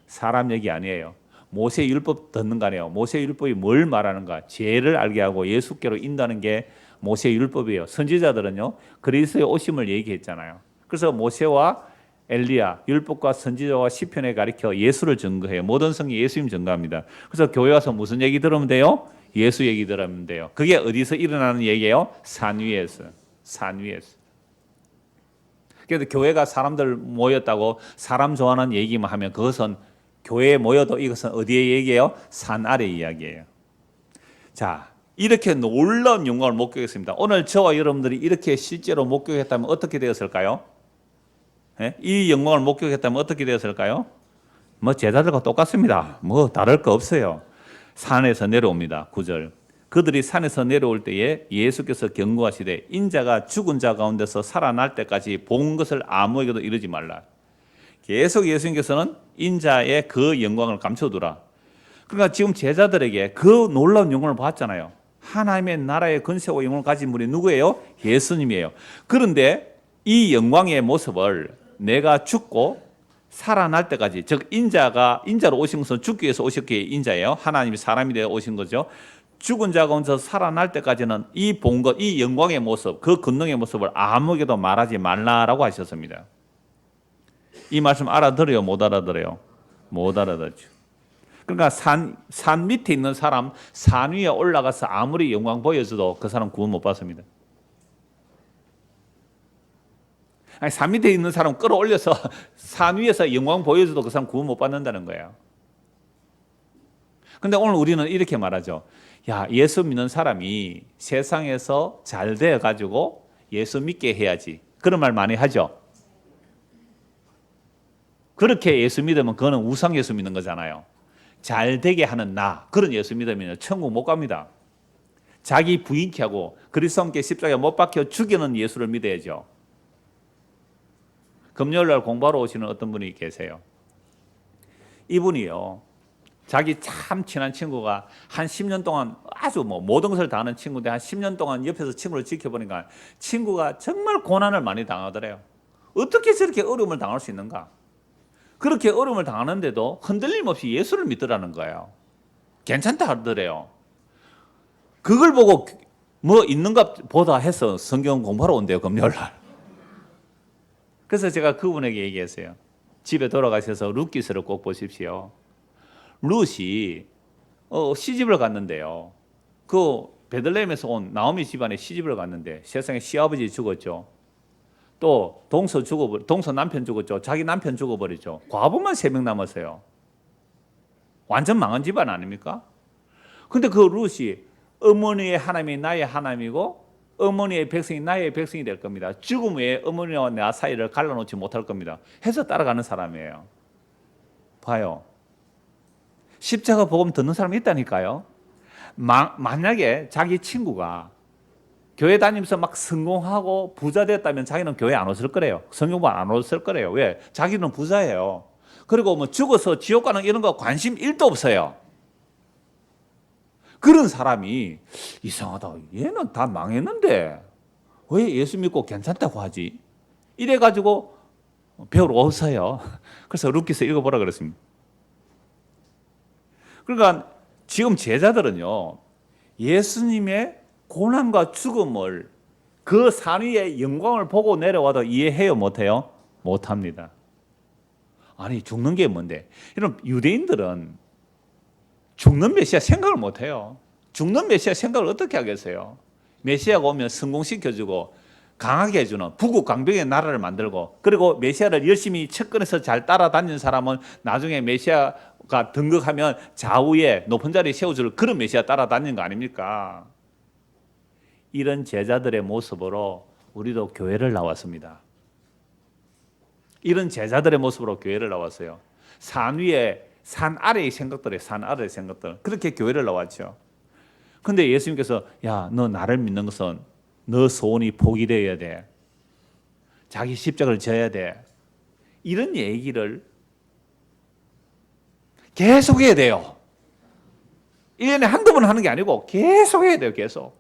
사람 얘기 아니에요. 모세 율법 듣는 거 아니에요. 모세 율법이 뭘 말하는가? 죄를 알게 하고 예수께로 인도하는 게 모세 율법이에요. 선지자들은요 그리스도의 오심을 얘기했잖아요. 그래서 모세와 엘리야, 율법과 선지자와 시편에 가리켜 예수를 증거해요. 모든 성이 예수님 증거합니다. 그래서 교회 와서 무슨 얘기 들으면 돼요? 예수 얘기 들으면 돼요. 그게 어디서 일어나는 얘기예요? 산 위에서. 산 위에서. 그래서 교회가 사람들 모였다고 사람 좋아하는 얘기만 하면 그것은 교회에 모여도 이것은 어디의 얘기예요? 산 아래 이야기예요. 자, 이렇게 놀라운 영광을 목격했습니다. 오늘 저와 여러분들이 이렇게 실제로 목격했다면 어떻게 되었을까요? 네? 이 영광을 목격했다면 어떻게 되었을까요? 제자들과 똑같습니다. 다를 거 없어요. 산에서 내려옵니다. 9절 그들이 산에서 내려올 때에 예수께서 경고하시되 인자가 죽은 자 가운데서 살아날 때까지 본 것을 아무에게도 이르지 말라. 계속 예수님께서는 인자의 그 영광을 감춰두라. 그러니까 지금 제자들에게 그 놀라운 영광을 봤잖아요. 하나님의 나라의 건세와 영광을 가진 분이 누구예요? 예수님이에요. 그런데 이 영광의 모습을 내가 죽고 살아날 때까지, 즉 인자로 오신 것은 죽기 위해서 오셨기에 인자예요. 하나님이 사람이 되어 오신 거죠. 죽은 자 가운데서 살아날 때까지는 이 본 것, 이 영광의 모습, 그 권능의 모습을 아무에게도 말하지 말라라고 하셨습니다. 이 말씀 알아들어요? 못 알아들어요? 못 알아듣죠. 그러니까 산 밑에 있는 사람, 산 위에 올라가서 아무리 영광 보여줘도 그 사람 구원 못 받습니다. 아니, 산 밑에 있는 사람 끌어올려서 산 위에서 영광 보여줘도 그 사람 구원 못 받는다는 거예요. 근데 오늘 우리는 이렇게 말하죠. 야, 예수 믿는 사람이 세상에서 잘 되어가지고 예수 믿게 해야지. 그런 말 많이 하죠. 그렇게 예수 믿으면 그거는 우상 예수 믿는 거잖아요. 잘 되게 하는 나, 그런 예수 믿으면 천국 못 갑니다. 자기 부인케 하고 그리스도 함께 십자가에 못 박혀 죽이는 예수를 믿어야죠. 금요일날 공부하러 오시는 어떤 분이 계세요. 이분이요, 자기 참 친한 친구가 한 10년 동안 아주 모든 것을 다 하는 친구인데 한 10년 동안 옆에서 친구를 지켜보니까 친구가 정말 고난을 많이 당하더래요. 어떻게 저렇게 어려움을 당할 수 있는가? 그렇게 어려움을 당하는데도 흔들림 없이 예수를 믿더라는 거예요. 괜찮다 하더래요. 그걸 보고 뭐 있는가 보다 해서 성경 공부하러 온대요, 금요일날. 그래서 제가 그분에게 얘기했어요. 집에 돌아가셔서 룻기서를 꼭 보십시오. 룻이 시집을 갔는데요. 그 베들레헴에서 온 나오미 집안에 시집을 갔는데 세상에 시아버지 죽었죠. 또 동서 남편 죽었죠. 자기 남편 죽어버렸죠. 과부만 3명 남았어요. 완전 망한 집안 아닙니까? 근데 그 룻이 어머니의 하나님이 나의 하나님이고 어머니의 백성이 나의 백성이 될 겁니다. 죽음 후에 어머니와 나 사이를 갈라놓지 못할 겁니다. 해서 따라가는 사람이에요. 봐요. 십자가 복음 듣는 사람이 있다니까요. 만약에 자기 친구가 교회 다니면서 막 성공하고 부자 됐다면 자기는 교회 안 왔을 거래요. 성경만 안 왔을 거래요. 왜? 자기는 부자예요. 그리고 뭐 죽어서 지옥 가는 이런 거 관심 1도 없어요. 그런 사람이 이상하다. 얘는 다 망했는데 왜 예수 믿고 괜찮다고 하지? 이래가지고 배우러 오세요. 그래서 룻기서 읽어보라 그랬습니다. 그러니까 지금 제자들은요, 예수님의 고난과 죽음을 그 산 위의 영광을 보고 내려와도 이해해요? 못해요? 못합니다. 아니, 죽는 게 뭔데? 이런 유대인들은 죽는 메시아 생각을 못해요. 죽는 메시아 생각을 어떻게 하겠어요? 메시아가 오면 성공시켜주고 강하게 해주는 북극 강병의 나라를 만들고, 그리고 메시아를 열심히 측근에서 잘 따라다니는 사람은 나중에 메시아가 등극하면 좌우에 높은 자리에 세워줄 그런 메시아 따라다니는 거 아닙니까? 이런 제자들의 모습으로 우리도 교회를 나왔습니다. 이런 제자들의 모습으로 교회를 나왔어요. 산 위에, 산 아래의 생각들이에요. 산 아래의 생각들. 그렇게 교회를 나왔죠. 근데 예수님께서 야, 너 나를 믿는 것은 너 소원이 포기되어야 돼. 자기 십자가를 져야 돼. 이런 얘기를 계속 해야 돼요. 1년에 한두 번 하는 게 아니고 계속 해야 돼요. 계속.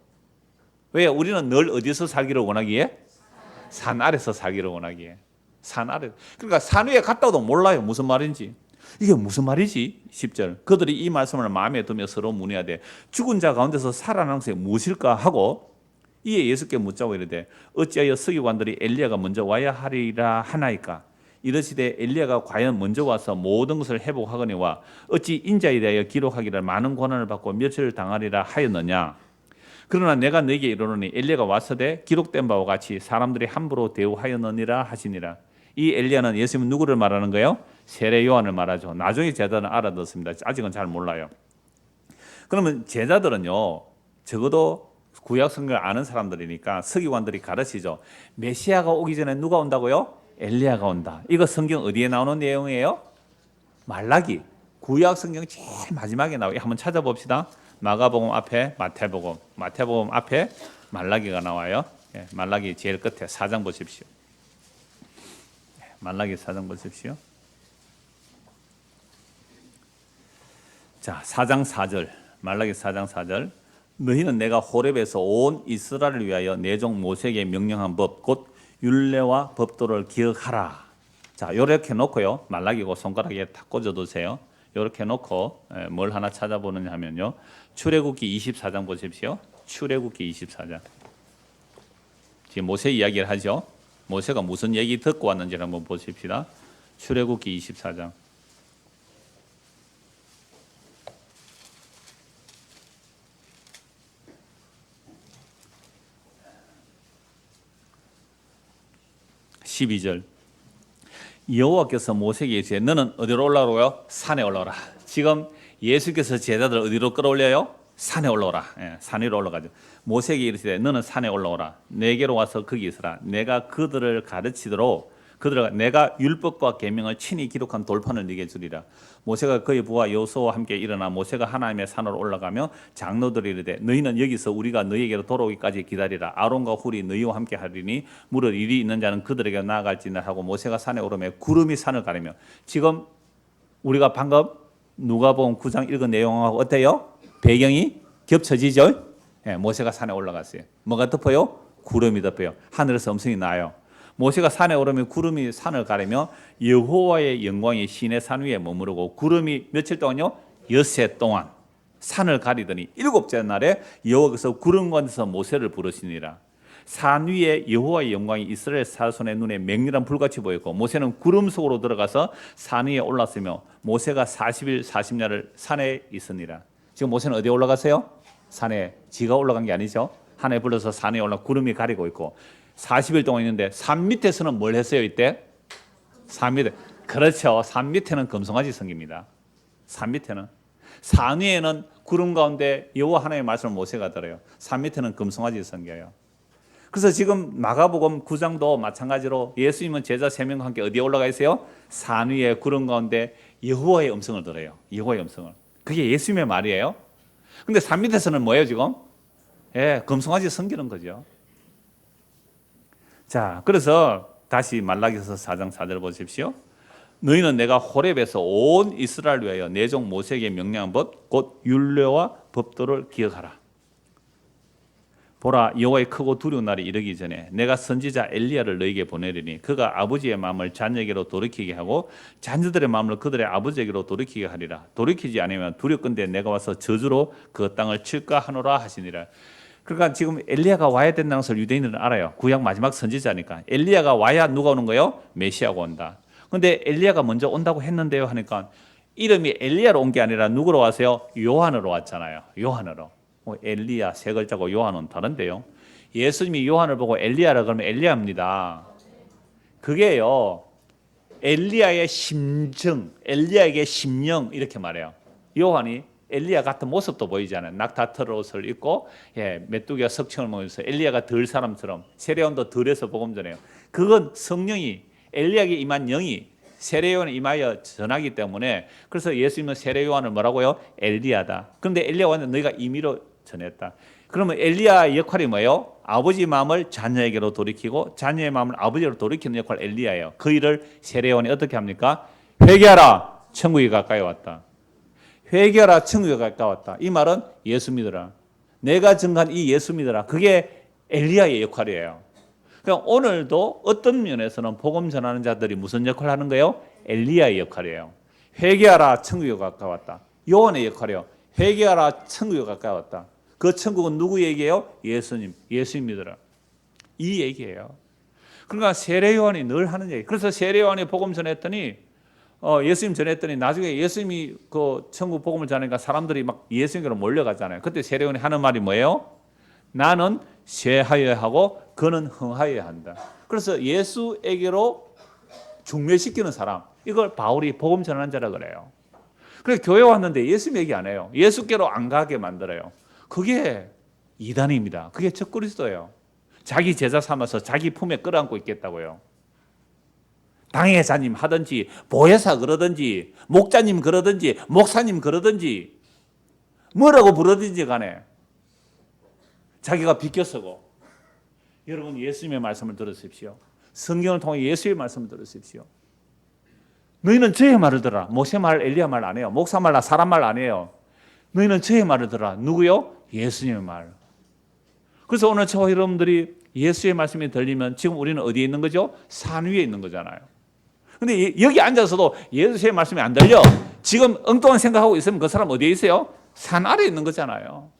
왜? 우리는 늘 어디서 살기를 원하기에? 산 아래서 살기를 원하기에. 산 아래. 그러니까 산 위에 갔다 와도 몰라요. 무슨 말인지. 이게 무슨 말이지? 10절. 그들이 이 말씀을 마음에 두며 서로 문의하되 죽은 자 가운데서 살아난 것이 무엇일까 하고 이에 예수께 묻자고 이르되 어찌하여 서기관들이 엘리야가 먼저 와야 하리라 하나이까? 이르시되 엘리야가 과연 먼저 와서 모든 것을 회복하거니와 어찌 인자에 대하여 기록하기를 많은 고난을 받고 멸절을 당하리라 하였느냐? 그러나 내가 너에게 이르노니 엘리야가 왔으되 기록된 바와 같이 사람들이 함부로 대우하였느니라 하시니라. 이 엘리야는 예수님은 누구를 말하는 거예요? 세례 요한을 말하죠. 나중에 제자들은 알아듣습니다. 아직은 잘 몰라요. 그러면 제자들은요, 적어도 구약 성경을 아는 사람들이니까 서기관들이 가르치죠. 메시아가 오기 전에 누가 온다고요? 엘리야가 온다. 이거 성경 어디에 나오는 내용이에요? 말라기. 구약 성경 제일 마지막에 나와요. 한번 찾아봅시다. 마가복음 앞에 마태복음, 마태복음 앞에 말라기가 나와요. 예, 말라기 제일 끝에 4장 보십시오. 말라기 4장 보십시오. 자, 4장 4절. 말라기 4장 4절. 너희는 내가 호렙에서 온 이스라엘을 위하여 내 종 모세에게 명령한 법 곧 율례와 법도를 기억하라. 자, 요렇게 놓고요. 말라기고 손가락에 탁 꽂아 두세요. 요렇게 놓고 뭘 하나 찾아보느냐 하면요. 출애굽기 24장 보십시오. 출애굽기 24장. 지금 모세 이야기를 하죠. 모세가 무슨 얘기 듣고 왔는지 한번 보십시다. 출애굽기 24장. (12절) 여호와께서 모세에게 이르시되 너는 어디로 올라오라고요? 산에 올라오라. 지금 예수께서 제자들 어디로 끌어올려요? 산에 올라오라. 예, 산 위로 올라가죠. 모세에게 이르시되 너는 산에 올라오라. 내게로 와서 거기 있으라. 내가 그들을 가르치도록 내가 율법과 계명을 친히 기록한 돌판을 네게 주리라. 모세가 그의 부하 여호수아와 함께 일어나 모세가 하나님의 산으로 올라가며 장로들이 이르되 너희는 여기서 우리가 너희에게로 돌아오기까지 기다리라. 아론과 훌이 너희와 함께 하리니 무릇 일이 있는 자는 그들에게 나아갈지니라 하고 모세가 산에 오르매 구름이 산을 가리며. 지금 우리가 방금 누가복음 9장 읽은 내용하고 어때요? 배경이 겹쳐지죠? 예, 모세가 산에 올라갔어요. 뭐가 덮어요? 구름이 덮어요. 하늘에서 음성이 나요. 모세가 산에 오르면 구름이 산을 가리며 여호와의 영광이 시내 산 위에 머무르고 구름이 며칠 동안요? 엿새 동안 산을 가리더니 일곱째 날에 여호와께서 구름 가운데서 모세를 부르시니라. 산 위에 여호와의 영광이 이스라엘 자손의 눈에 맹렬한 불같이 보였고 모세는 구름 속으로 들어가서 산 위에 올랐으며 모세가 40일 40야를 산에 있으니라. 지금 모세는 어디에 올라갔어요? 산에. 지가 올라간 게 아니죠. 하늘에 불러서 산에 올라 구름이 가리고 있고 40일 동안 있는데 산 밑에서는 뭘 했어요 이때? 산 밑에. 그렇죠. 산 밑에는 금송아지 성깁니다. 산 밑에는. 산 위에는 구름 가운데 여호와 하나님의 말씀을 모세가 들어요. 산 밑에는 금송아지 성겨요. 그래서 지금 마가복음 9장도 마찬가지로 예수님은 제자 3명과 함께 어디에 올라가 있어요? 산 위에 구름 가운데 여호와의 음성을 들어요. 여호와의 음성을. 그게 예수님의 말이에요. 근데 산 밑에서는 뭐예요 지금? 예, 금송아지 섬기는 거죠. 자, 그래서 다시 말라기서 4장 4절 보십시오. 너희는 내가 호렙에서 온 이스라엘 위하여 내 종 모세에게 명령한 법 곧 율례와 법도를 기억하라. 보라, 여호와의 크고 두려운 날이 이르기 전에 내가 선지자 엘리야를 너희에게 보내리니 그가 아버지의 마음을 자녀에게로 돌이키게 하고 자녀들의 마음을 그들의 아버지에게로 돌이키게 하리라. 돌이키지 않으면 두렵건대 내가 와서 저주로 그 땅을 칠까 하노라 하시니라. 그러니까 지금 엘리야가 와야 된다는 것을 유대인들은 알아요. 구약 마지막 선지자니까. 엘리야가 와야 누가 오는 거예요? 메시아가 온다. 그런데 엘리야가 먼저 온다고 했는데요 하니까 이름이 엘리야로 온 게 아니라 누구로 왔어요? 요한으로 왔잖아요. 요한으로. 엘리야 세 글자고 요한은 다른데요. 예수님이 요한을 보고 엘리야라 그러면 엘리야입니다. 그게요. 엘리야의 심증, 엘리야에게 심령 이렇게 말해요. 요한이 엘리야 같은 모습도 보이잖아요. 낙타털 옷을 입고 메뚜기가 석청을 먹으면서 엘리야가 덜 사람처럼 세례요한도 덜해서 복음 전해요. 그건 성령이 엘리야에게 임한 영이 세례요한에 임하여 전하기 때문에 그래서 예수님은 세례요한을 뭐라고요? 엘리야다. 그런데 엘리야는 너희가 임의로 전했다. 그러면 엘리야의 역할이 뭐예요? 아버지 마음을 자녀에게로 돌이키고 자녀의 마음을 아버지로 돌이키는 역할 엘리야예요. 그 일을 세례요한이 어떻게 합니까? 회개하라, 천국이 가까이 왔다. 회개하라, 천국이 가까이 왔다. 이 말은 예수 믿으라. 내가 증거한 이 예수 믿으라. 그게 엘리야의 역할이에요. 그러니까 오늘도 어떤 면에서는 복음 전하는 자들이 무슨 역할을 하는 거예요? 엘리야의 역할이에요. 회개하라, 천국이 가까이 왔다. 요한의 역할이에요. 회개하라, 천국이 가까이 왔다. 그 천국은 누구 얘기예요? 예수님, 예수님 믿으라. 이 얘기예요. 그러니까 세례요한이 늘 하는 얘기. 그래서 세례요한이 복음 전했더니 예수님 전했더니 나중에 예수님이 그 천국 복음을 전하니까 사람들이 막 예수님께로 몰려가잖아요. 그때 세례요한이 하는 말이 뭐예요? 나는 쇠하여야 하고 그는 흥하여야 한다. 그래서 예수에게로 중매시키는 사람, 이걸 바울이 복음 전하는 자라 그래요. 그래서 교회 왔는데 예수 얘기 안 해요. 예수께로 안 가게 만들어요. 그게 이단입니다. 그게 적그리스도예요. 자기 제자 삼아서 자기 품에 끌어안고 있겠다고요. 당회자님 하든지 보혜사 그러든지 목자님 그러든지 목사님 그러든지 뭐라고 부르든지 간에 자기가 비껴서고. 여러분 예수님의 말씀을 들으십시오. 성경을 통해 예수의 말씀을 들으십시오. 너희는 저의 말을 들어라. 모세 말, 엘리야 말 안 해요. 목사 말, 사람 말 안 해요. 너희는 저의 말을 들어라. 누구요? 예수님의 말. 그래서 오늘 저와 여러분들이 예수의 말씀이 들리면 지금 우리는 어디에 있는 거죠? 산 위에 있는 거잖아요. 근데 여기 앉아서도 예수의 말씀이 안 들려. 지금 엉뚱한 생각하고 있으면 그 사람 어디에 있어요? 산 아래에 있는 거잖아요.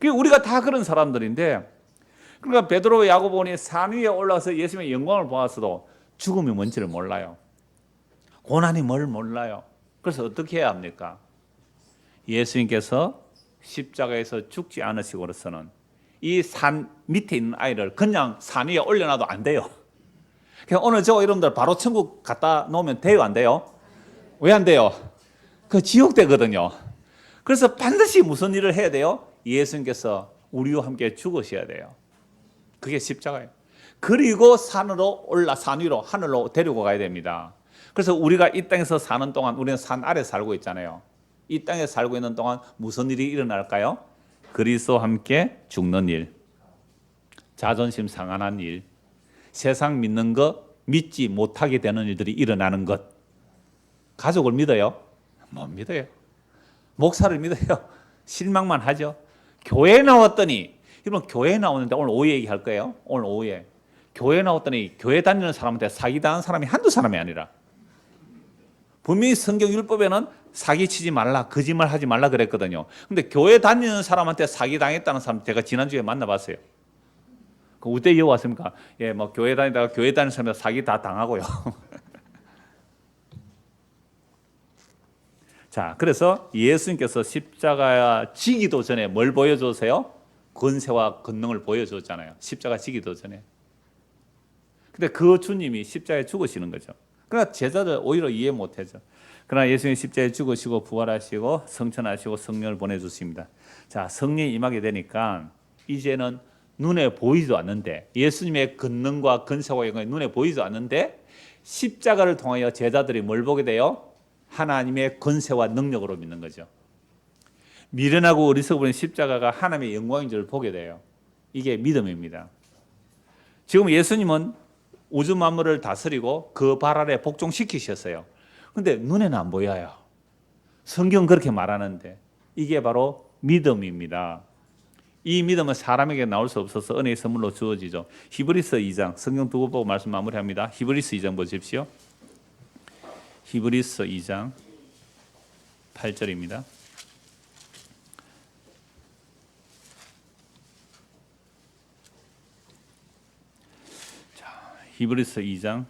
우리가 다 그런 사람들인데, 그러니까 베드로, 야고보니 산 위에 올라서 예수님의 영광을 보았어도 죽음이 뭔지를 몰라요. 고난이 뭘 몰라요. 그래서 어떻게 해야 합니까? 예수님께서 십자가에서 죽지 않으시고서는 이 산 밑에 있는 아이를 그냥 산 위에 올려놔도 안 돼요. 그냥 오늘 저 여러분들 바로 천국 갖다 놓으면 돼요, 안 돼요? 왜 안 돼요? 그 지옥 되거든요. 그래서 반드시 무슨 일을 해야 돼요? 예수님께서 우리와 함께 죽으셔야 돼요. 그게 십자가예요. 그리고 산 위로 하늘로 데리고 가야 됩니다. 그래서 우리가 이 땅에서 사는 동안 우리는 산 아래 살고 있잖아요. 이 땅에 살고 있는 동안 무슨 일이 일어날까요? 그리스도와 함께 죽는 일, 자존심 상하는 일, 세상 믿는 것 믿지 못하게 되는 일들이 일어나는 것. 가족을 믿어요? 못 믿어요. 목사를 믿어요? 실망만 하죠. 교회에 나왔더니, 여러분 교회에 나오는데 오늘 오후에 얘기할 거예요. 오늘 오후에 교회에 나왔더니 교회 다니는 사람한테 사기당한 사람이 한두 사람이 아니라, 분명히 성경 율법에는 사기치지 말라, 거짓말하지 말라 그랬거든요. 근데 교회 다니는 사람한테 사기당했다는 사람 제가 지난주에 만나봤어요. 그 우대 이어 왔습니까? 예, 뭐 교회 다니다가 교회 다니는 사람한테 사기 다 당하고요. 자, 그래서 예수님께서 십자가 지기도 전에 뭘 보여주세요? 권세와 권능을 보여줬잖아요. 십자가 지기도 전에. 근데 그 주님이 십자가에 죽으시는 거죠. 그러니까 제자들 오히려 이해 못하죠. 그러나 예수님 십자가에 죽으시고 부활하시고 성천하시고 성령을 보내주십니다. 자, 성령이 임하게 되니까 이제는 눈에 보이지도 않는데, 예수님의 권능과 권세와 영광이 눈에 보이지도 않는데, 십자가를 통하여 제자들이 뭘 보게 돼요? 하나님의 권세와 능력으로 믿는 거죠. 미련하고 어리석어 보이는 십자가가 하나님의 영광인 줄 보게 돼요. 이게 믿음입니다. 지금 예수님은 우주 만물을 다스리고 그 발 아래 복종시키셨어요. 근데 눈에는 안 보여요. 성경 그렇게 말하는데 이게 바로 믿음입니다. 이 믿음은 사람에게 나올 수 없어서 은혜의 선물로 주어지죠. 히브리서 2장, 성경 두 번 보고 말씀 마무리합니다. 히브리서 2장 보십시오. 히브리서 2장 8절입니다. 히브리서 2장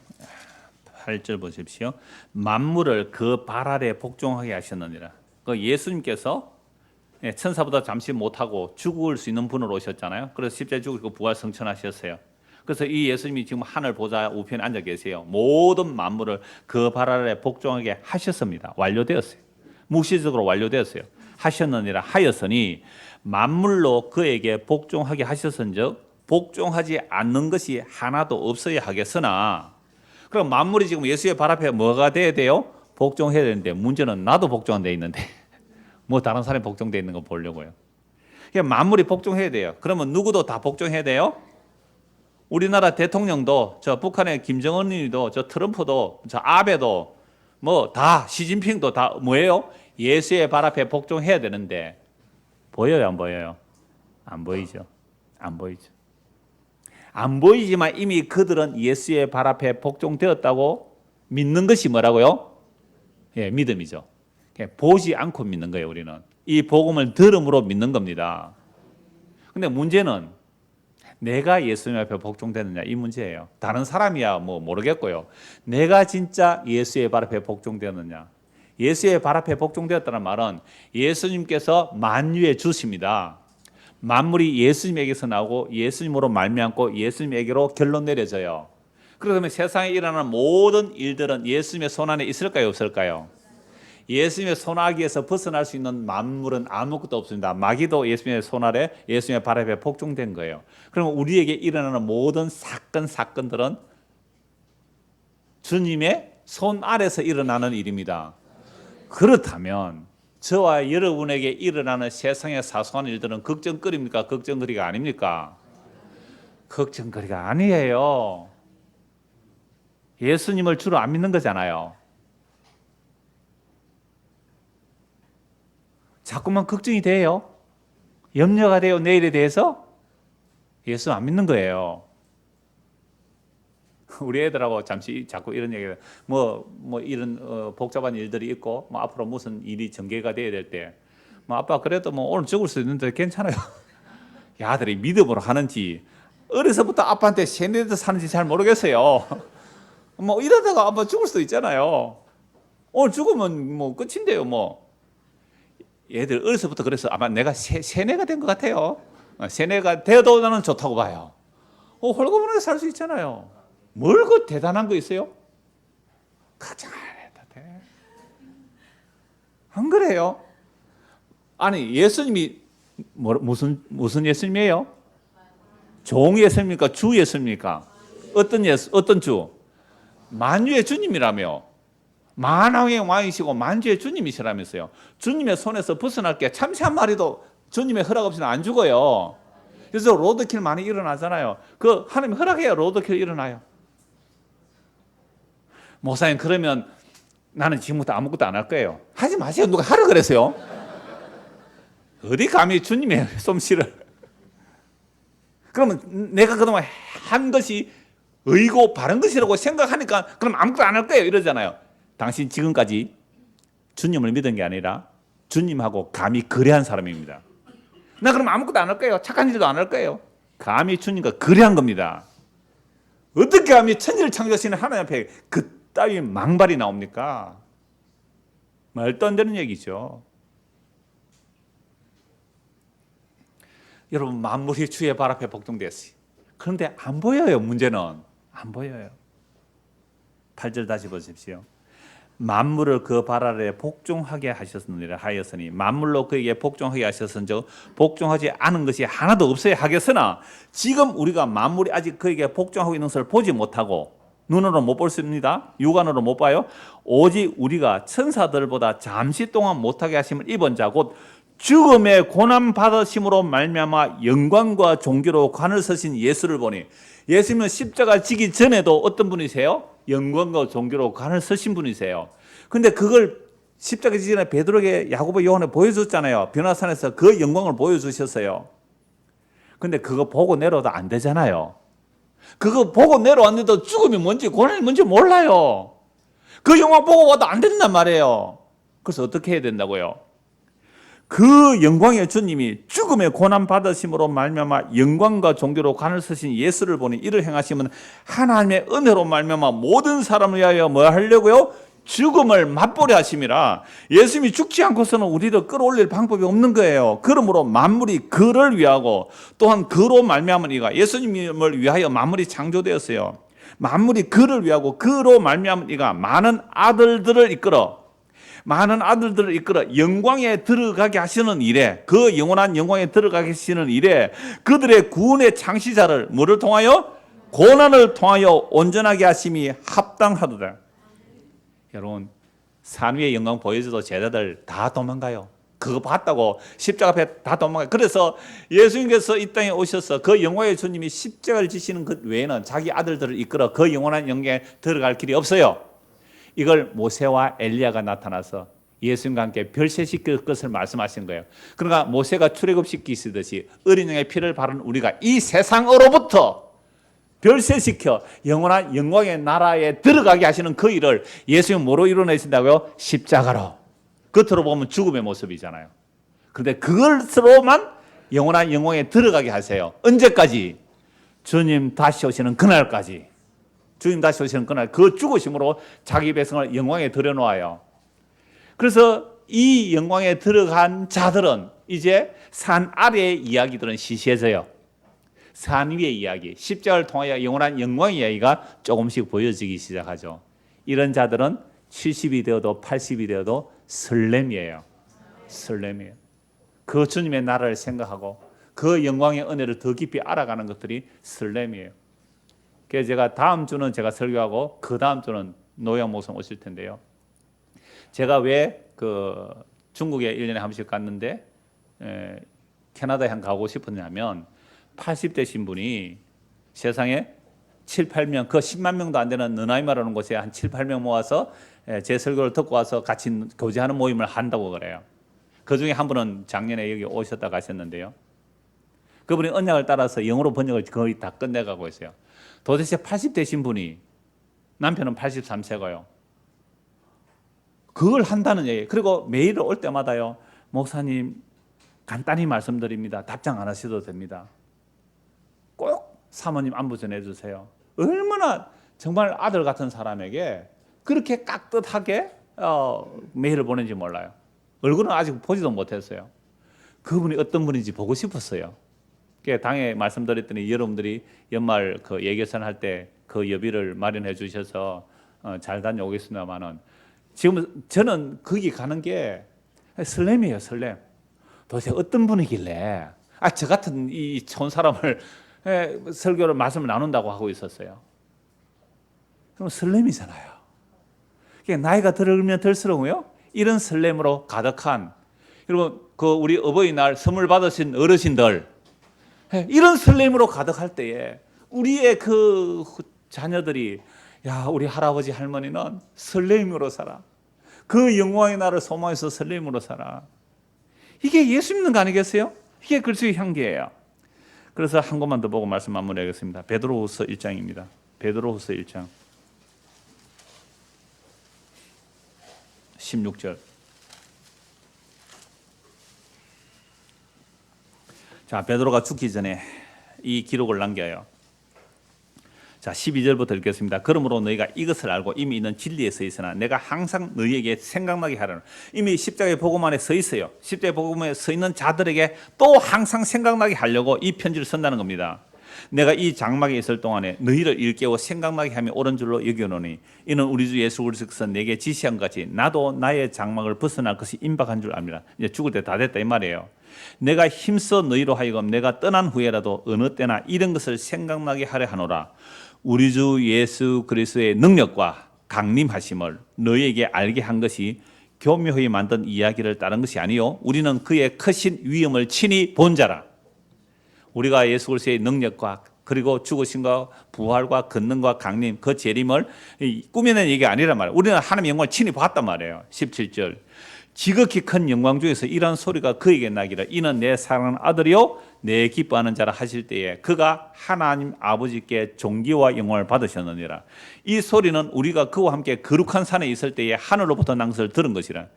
8절 보십시오. 만물을 그 발 아래 복종하게 하셨느니라. 그 예수님께서 천사보다 잠시 못하고 죽을 수 있는 분으로 오셨잖아요. 그래서 십자가에 죽으시고 부활 성천하셨어요. 그래서 이 예수님이 지금 하늘 보좌 우편에 앉아 계세요. 모든 만물을 그 발 아래 복종하게 하셨습니다. 완료되었어요. 묵시적으로 완료되었어요. 하셨느니라 하였으니 만물로 그에게 복종하게 하셨은즉 복종하지 않는 것이 하나도 없어야 하겠으나, 그럼 만물이 지금 예수의 발 앞에 뭐가 돼야 돼요? 복종해야 되는데, 문제는 나도 복종돼 있는데 뭐 다른 사람이 복종돼 있는 거 보려고요. 그러니까 만물이 복종해야 돼요. 그러면 누구도 다 복종해야 돼요? 우리나라 대통령도, 저 북한의 김정은이도, 저 트럼프도, 저 아베도, 뭐 다 시진핑도 다 뭐예요? 예수의 발 앞에 복종해야 되는데 보여요, 안 보여요? 안 보이죠. 안 보이죠. 안 보이지만 이미 그들은 예수의 발 앞에 복종되었다고 믿는 것이 뭐라고요? 예, 믿음이죠. 보지 않고 믿는 거예요. 우리는 이 복음을 들음으로 믿는 겁니다. 근데 문제는 내가 예수님 앞에 복종되느냐, 이 문제예요. 다른 사람이야 뭐 모르겠고요. 내가 진짜 예수의 발 앞에 복종되었느냐. 예수의 발 앞에 복종되었다는 말은 예수님께서 만유의 주십니다. 만물이 예수님에게서 나오고 예수님으로 말미암고 예수님에게로 결론 내려져요. 그러면 세상에 일어나는 모든 일들은 예수님의 손안에 있을까요, 없을까요? 예수님의 손아귀에서 벗어날 수 있는 만물은 아무것도 없습니다. 마귀도 예수님의 손 아래, 예수님의 발 앞에 복종된 거예요. 그러면 우리에게 일어나는 모든 사건들은 주님의 손 아래서 일어나는 일입니다. 그렇다면 저와 여러분에게 일어나는 세상의 사소한 일들은 걱정거리입니까? 걱정거리가 아닙니까? 걱정거리가 아니에요. 예수님을 주로 안 믿는 거잖아요. 자꾸만 걱정이 돼요. 염려가 돼요. 내일에 대해서. 예수 안 믿는 거예요. 우리 애들하고 잠시 자꾸 이런 얘기를 이런 복잡한 일들이 있고 앞으로 무슨 일이 전개가 돼야 될 때 아빠 그래도 오늘 죽을 수 있는데 괜찮아요. 야, 아들이 믿음으로 하는지 어려서부터 아빠한테 세뇌돼서 사는지 잘 모르겠어요. 이러다가 아빠 죽을 수도 있잖아요. 오늘 죽으면 끝인데요. 얘들 어려서부터 그래서 아마 내가 세뇌가 된 것 같아요. 세뇌가 되어도 나는 좋다고 봐요. 홀가분하게 살 수 있잖아요. 뭘 그 대단한 거 있어요? 걱정 안 해도 돼. 안 그래요? 아니 예수님이 무슨 예수님이에요? 종 예수입니까? 주 예수입니까? 어떤 주? 만주의 주님이라며. 만왕의 왕이시고 만주의 주님이시라면서요. 주님의 손에서 벗어날 게 참새 한 마리도 주님의 허락 없이는 안 죽어요. 그래서 로드킬 많이 일어나잖아요. 그 하나님 허락해야 로드킬 일어나요. 목사님 그러면 나는 지금부터 아무것도 안 할 거예요. 하지 마세요. 누가 하라 그랬어요? 어디 감히 주님의 솜씨를. 그러면 내가 그동안 한 것이 의고 바른 것이라고 생각하니까 그럼 아무것도 안 할 거예요 이러잖아요. 당신 지금까지 주님을 믿은 게 아니라 주님하고 감히 거래한 사람입니다. 나 그럼 아무것도 안 할 거예요. 착한 일도 안 할 거예요. 감히 주님과 거래한 겁니다. 어떻게 감히 천지를 창조하시는 하나님 앞에 그따위 망발이 나옵니까? 말도 안 되는 얘기죠. 여러분 만물이 주의 발 앞에 복종됐어요. 그런데 안 보여요. 문제는 안 보여요. 8절 다시 보십시오. 만물을 그 발 아래 복종하게 하셨느니라 하였으니 만물로 그에게 복종하게 하셨은즉 복종하지 않은 것이 하나도 없어야 하겠으나 지금 우리가 만물이 아직 그에게 복종하고 있는 것을 보지 못하고 눈으로 못 보습니다. 육안으로 못 봐요. 오직 우리가 천사들보다 잠시 동안 못하게 하심을 입은 자 곧 죽음의 고난 받으심으로 말미암아 영광과 존귀로 관을 서신 예수를 보니 예수님은 십자가 지기 전에도 어떤 분이세요? 영광과 존귀로 관을 서신 분이세요. 근데 그걸 십자가 지기 전에 베드로에게 야고보 요한에 보여줬잖아요. 변화산에서 그 영광을 보여주셨어요. 근데 그거 보고 내려도 안 되잖아요. 그거 보고 내려왔는데도 죽음이 뭔지 고난이 뭔지 몰라요. 그 영광 보고 와도 안 된단 말이에요. 그래서 어떻게 해야 된다고요? 그 영광의 주님이 죽음의 고난 받으심으로 말미암아 영광과 존귀로 관을 서신 예수를 보니 이를 행하시면 하나님의 은혜로 말미암아 모든 사람을 위하여 뭐 하려고요? 죽음을 맛보려 하심이라. 예수님이 죽지 않고서는 우리를 끌어올릴 방법이 없는 거예요. 그러므로 만물이 그를 위하고 또한 그로 말미암은 이가 예수님을 위하여 만물이 창조되었어요. 만물이 그를 위하고 그로 말미암은 이가 많은 아들들을 이끌어 영광에 들어가게 하시는 일에 그 영원한 영광에 들어가게 하시는 일에 그들의 구원의 창시자를 뭐를 통하여? 고난을 통하여 온전하게 하심이 합당하도다. 여러분 산 위의 영광 보여줘도 제자들 다 도망가요. 그거 봤다고 십자가 앞에 다 도망가요. 그래서 예수님께서 이 땅에 오셔서 그 영광의 주님이 십자가를 지시는 것 외에는 자기 아들들을 이끌어 그 영원한 영광에 들어갈 길이 없어요. 이걸 모세와 엘리야가 나타나서 예수님과 함께 별세시킬 것을 말씀하신 거예요. 그러니까 모세가 출애굽시키시듯이 어린 양의 피를 바른 우리가 이 세상으로부터 별세시켜 영원한 영광의 나라에 들어가게 하시는 그 일을 예수님 뭐로 이루어내신다고요? 십자가로. 겉으로 보면 죽음의 모습이잖아요. 그런데 그것으로만 영원한 영광에 들어가게 하세요. 언제까지? 주님 다시 오시는 그날까지. 주님 다시 오시는 그날 그 죽으심으로 자기 백성을 영광에 들여놓아요. 그래서 이 영광에 들어간 자들은 이제 산 아래의 이야기들은 시시해져요. 산 위의 이야기, 십자가를 통하여 영원한 영광의 이야기가 조금씩 보여지기 시작하죠. 이런 자들은 70이 되어도 80이 되어도 설렘이에요. 설렘이에요. 그 주님의 나라를 생각하고 그 영광의 은혜를 더 깊이 알아가는 것들이 설렘이에요. 그래서 제가 다음 주는 제가 설교하고 그 다음 주는 노영 목사님 오실 텐데요. 제가 왜 중국에 1년에 한 번씩 갔는데 캐나다에 한 가고 싶었냐면 80대 신분이 세상에 7, 8명, 그 10만 명도 안 되는 느나이마라는 곳에 한 7, 8명 모아서 제 설교를 듣고 와서 같이 교제하는 모임을 한다고 그래요. 그 중에 한 분은 작년에 여기 오셨다 가셨는데요. 그분이 언약을 따라서 영어로 번역을 거의 다 끝내가고 있어요. 도대체 80대 신분이, 남편은 83세고요. 그걸 한다는 얘기예요. 그리고 매일 올 때마다요, 목사님 간단히 말씀드립니다. 답장 안 하셔도 됩니다. 꼭 사모님 안부 전해주세요. 얼마나 정말 아들 같은 사람에게 그렇게 깍듯하게 메일을 보낸지 몰라요. 얼굴은 아직 보지도 못했어요. 그분이 어떤 분인지 보고 싶었어요. 당에 말씀드렸더니 여러분들이 연말 그 예결산 할 때 그 여비를 마련해 주셔서 잘 다녀오겠습니다만은 지금 저는 거기 가는 게 설렘이에요, 설렘. 도대체 어떤 분이길래 저 같은 이 촌 사람을 설교를 말씀을 나눈다고 하고 있었어요. 그럼 설렘이잖아요. 나이가 들면 들수록요 이런 설렘으로 가득한, 여러분 그 우리 어버이날 선물 받으신 어르신들 이런 설렘으로 가득할 때에 우리의 그 자녀들이 야, 우리 할아버지 할머니는 설렘으로 살아. 그 영광의 날을 소망해서 설렘으로 살아. 이게 예수 믿는 거 아니겠어요? 이게 그리스도의 향기예요. 그래서 한 것만 더 보고 말씀 마무리하겠습니다. 베드로후서 1장입니다. 베드로후서 1장 16절. 자, 베드로가 죽기 전에 이 기록을 남겨요. 자, 12절부터 읽겠습니다. 그러므로 너희가 이것을 알고 이미 있는 진리에 서 있으나 내가 항상 너희에게 생각나게 하려는, 이미 십자가의 복음 안에 서 있어요. 십자가의 복음에 서 있는 자들에게 또 항상 생각나게 하려고 이 편지를 쓴다는 겁니다. 내가 이 장막에 있을 동안에 너희를 일깨워 생각나게 하며 옳은 줄로 여겨노니 이는 우리 주 예수 그리스도께서 내게 지시한 것 같이 나도 나의 장막을 벗어날 것이 임박한 줄 압니다. 이제 죽을 때 다 됐다 이 말이에요. 내가 힘써 너희로 하여금 내가 떠난 후에라도 어느 때나 이런 것을 생각나게 하려 하노라. 우리 주 예수 그리스도의 능력과 강림하심을 너희에게 알게 한 것이 교묘히 만든 이야기를 따른 것이 아니요 우리는 그의 크신 위엄을 친히 본 자라. 우리가 예수 그리스도의 능력과 그리고 죽으심과 부활과 권능과 강림, 그 재림을 꾸며낸 얘기가 아니란 말이에요. 우리는 하나님의 영광을 친히 봤단 말이에요. 17절. 지극히 큰 영광 중에서 이러한 소리가 그에게 나기를 이는 내 사랑하는 아들이요 내 기뻐하는 자라 하실 때에 그가 하나님 아버지께 존귀와 영광을 받으셨느니라. 이 소리는 우리가 그와 함께 거룩한 산에 있을 때에 하늘로부터 낭설을 들은 것이라.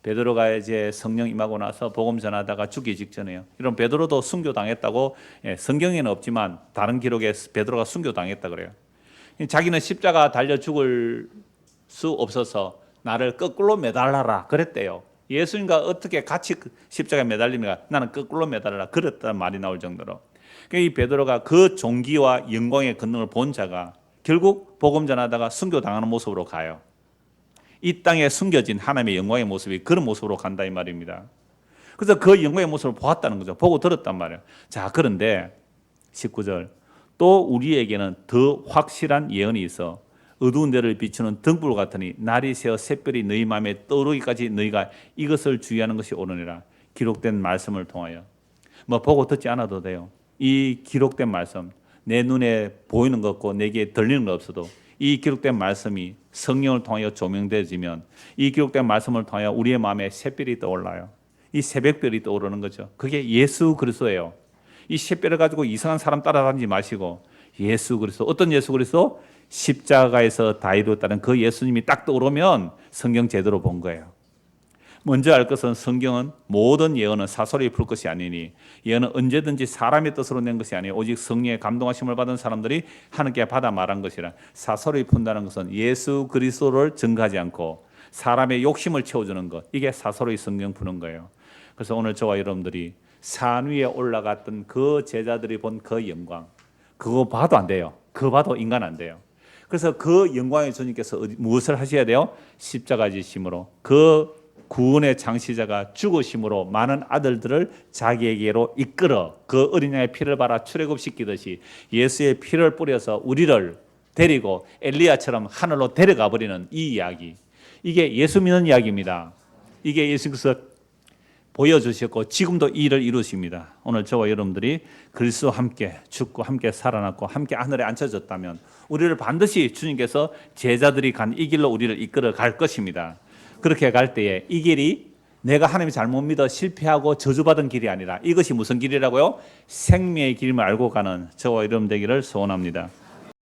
베드로가 이제 성령 임하고 나서 복음 전하다가 죽기 직전에요. 이런 베드로도 순교당했다고 성경에는 없지만 다른 기록에 베드로가 순교당했다 그래요. 자기는 십자가 달려 죽을 수 없어서 나를 거꾸로 매달라라 그랬대요. 예수님과 어떻게 같이 십자가에 매달립니까? 나는 거꾸로 매달라라 그랬다는 말이 나올 정도로. 이 베드로가 그 존귀와 영광의 권능을 본 자가 결국 복음 전하다가 순교당하는 모습으로 가요. 이 땅에 숨겨진 하나님의 영광의 모습이 그런 모습으로 간다 이 말입니다. 그래서 그 영광의 모습을 보았다는 거죠. 보고 들었단 말이에요. 자, 그런데 19절 또 우리에게는 더 확실한 예언이 있어 어두운 데를 비추는 등불 같으니 날이 새어 샛별이 너희 마음에 떠오르기까지 너희가 이것을 주의하는 것이 옳으니라. 기록된 말씀을 통하여 보고 듣지 않아도 돼요. 이 기록된 말씀, 내 눈에 보이는 것 없고 내게 들리는 것 없어도 이 기록된 말씀이 성령을 통하여 조명되어지면 이 기록된 말씀을 통하여 우리의 마음에 샛별이 떠올라요. 이 새벽별이 떠오르는 거죠. 그게 예수 그리스도예요. 이 샛별을 가지고 이상한 사람 따라다니지 마시고 예수 그리스도, 어떤 예수 그리스도? 십자가에서 다 이루었다는 그 예수님이 딱 떠오르면 성경 제대로 본 거예요. 먼저 알 것은 성경은 모든 예언은 사설이 풀 것이 아니니 예언은 언제든지 사람의 뜻으로 낸 것이 아니에요. 오직 성령의 감동하심을 받은 사람들이 하나님께 받아 말한 것이라. 사설이 푼다는 것은 예수 그리스도를 증거하지 않고 사람의 욕심을 채워주는 것, 이게 사설의 성경 푸는 거예요. 그래서 오늘 저와 여러분들이 산 위에 올라갔던 그 제자들이 본 그 영광, 그거 봐도 안 돼요. 그거 봐도 인간 안 돼요. 그래서 그 영광의 주님께서 무엇을 하셔야 돼요? 십자가 지심으로 그 구원의 창시자가 죽으심으로 많은 아들들을 자기에게로 이끌어 그 어린 양의 피를 발아 출애굽시키듯이 예수의 피를 뿌려서 우리를 데리고 엘리야처럼 하늘로 데려가 버리는 이 이야기, 이게 예수 믿는 이야기입니다. 이게 예수께서 보여주셨고 지금도 이 일을 이루십니다. 오늘 저와 여러분들이 그리스도와 함께 죽고 함께 살아났고 함께 하늘에 앉혀졌다면 우리를 반드시 주님께서 제자들이 간 이 길로 우리를 이끌어 갈 것입니다. 그렇게 갈 때에 이 길이 내가 하나님 잘못 믿어 실패하고 저주받은 길이 아니라 이것이 무슨 길이라고요? 생명의 길임을 알고 가는 저와 여러분 되기를 소원합니다.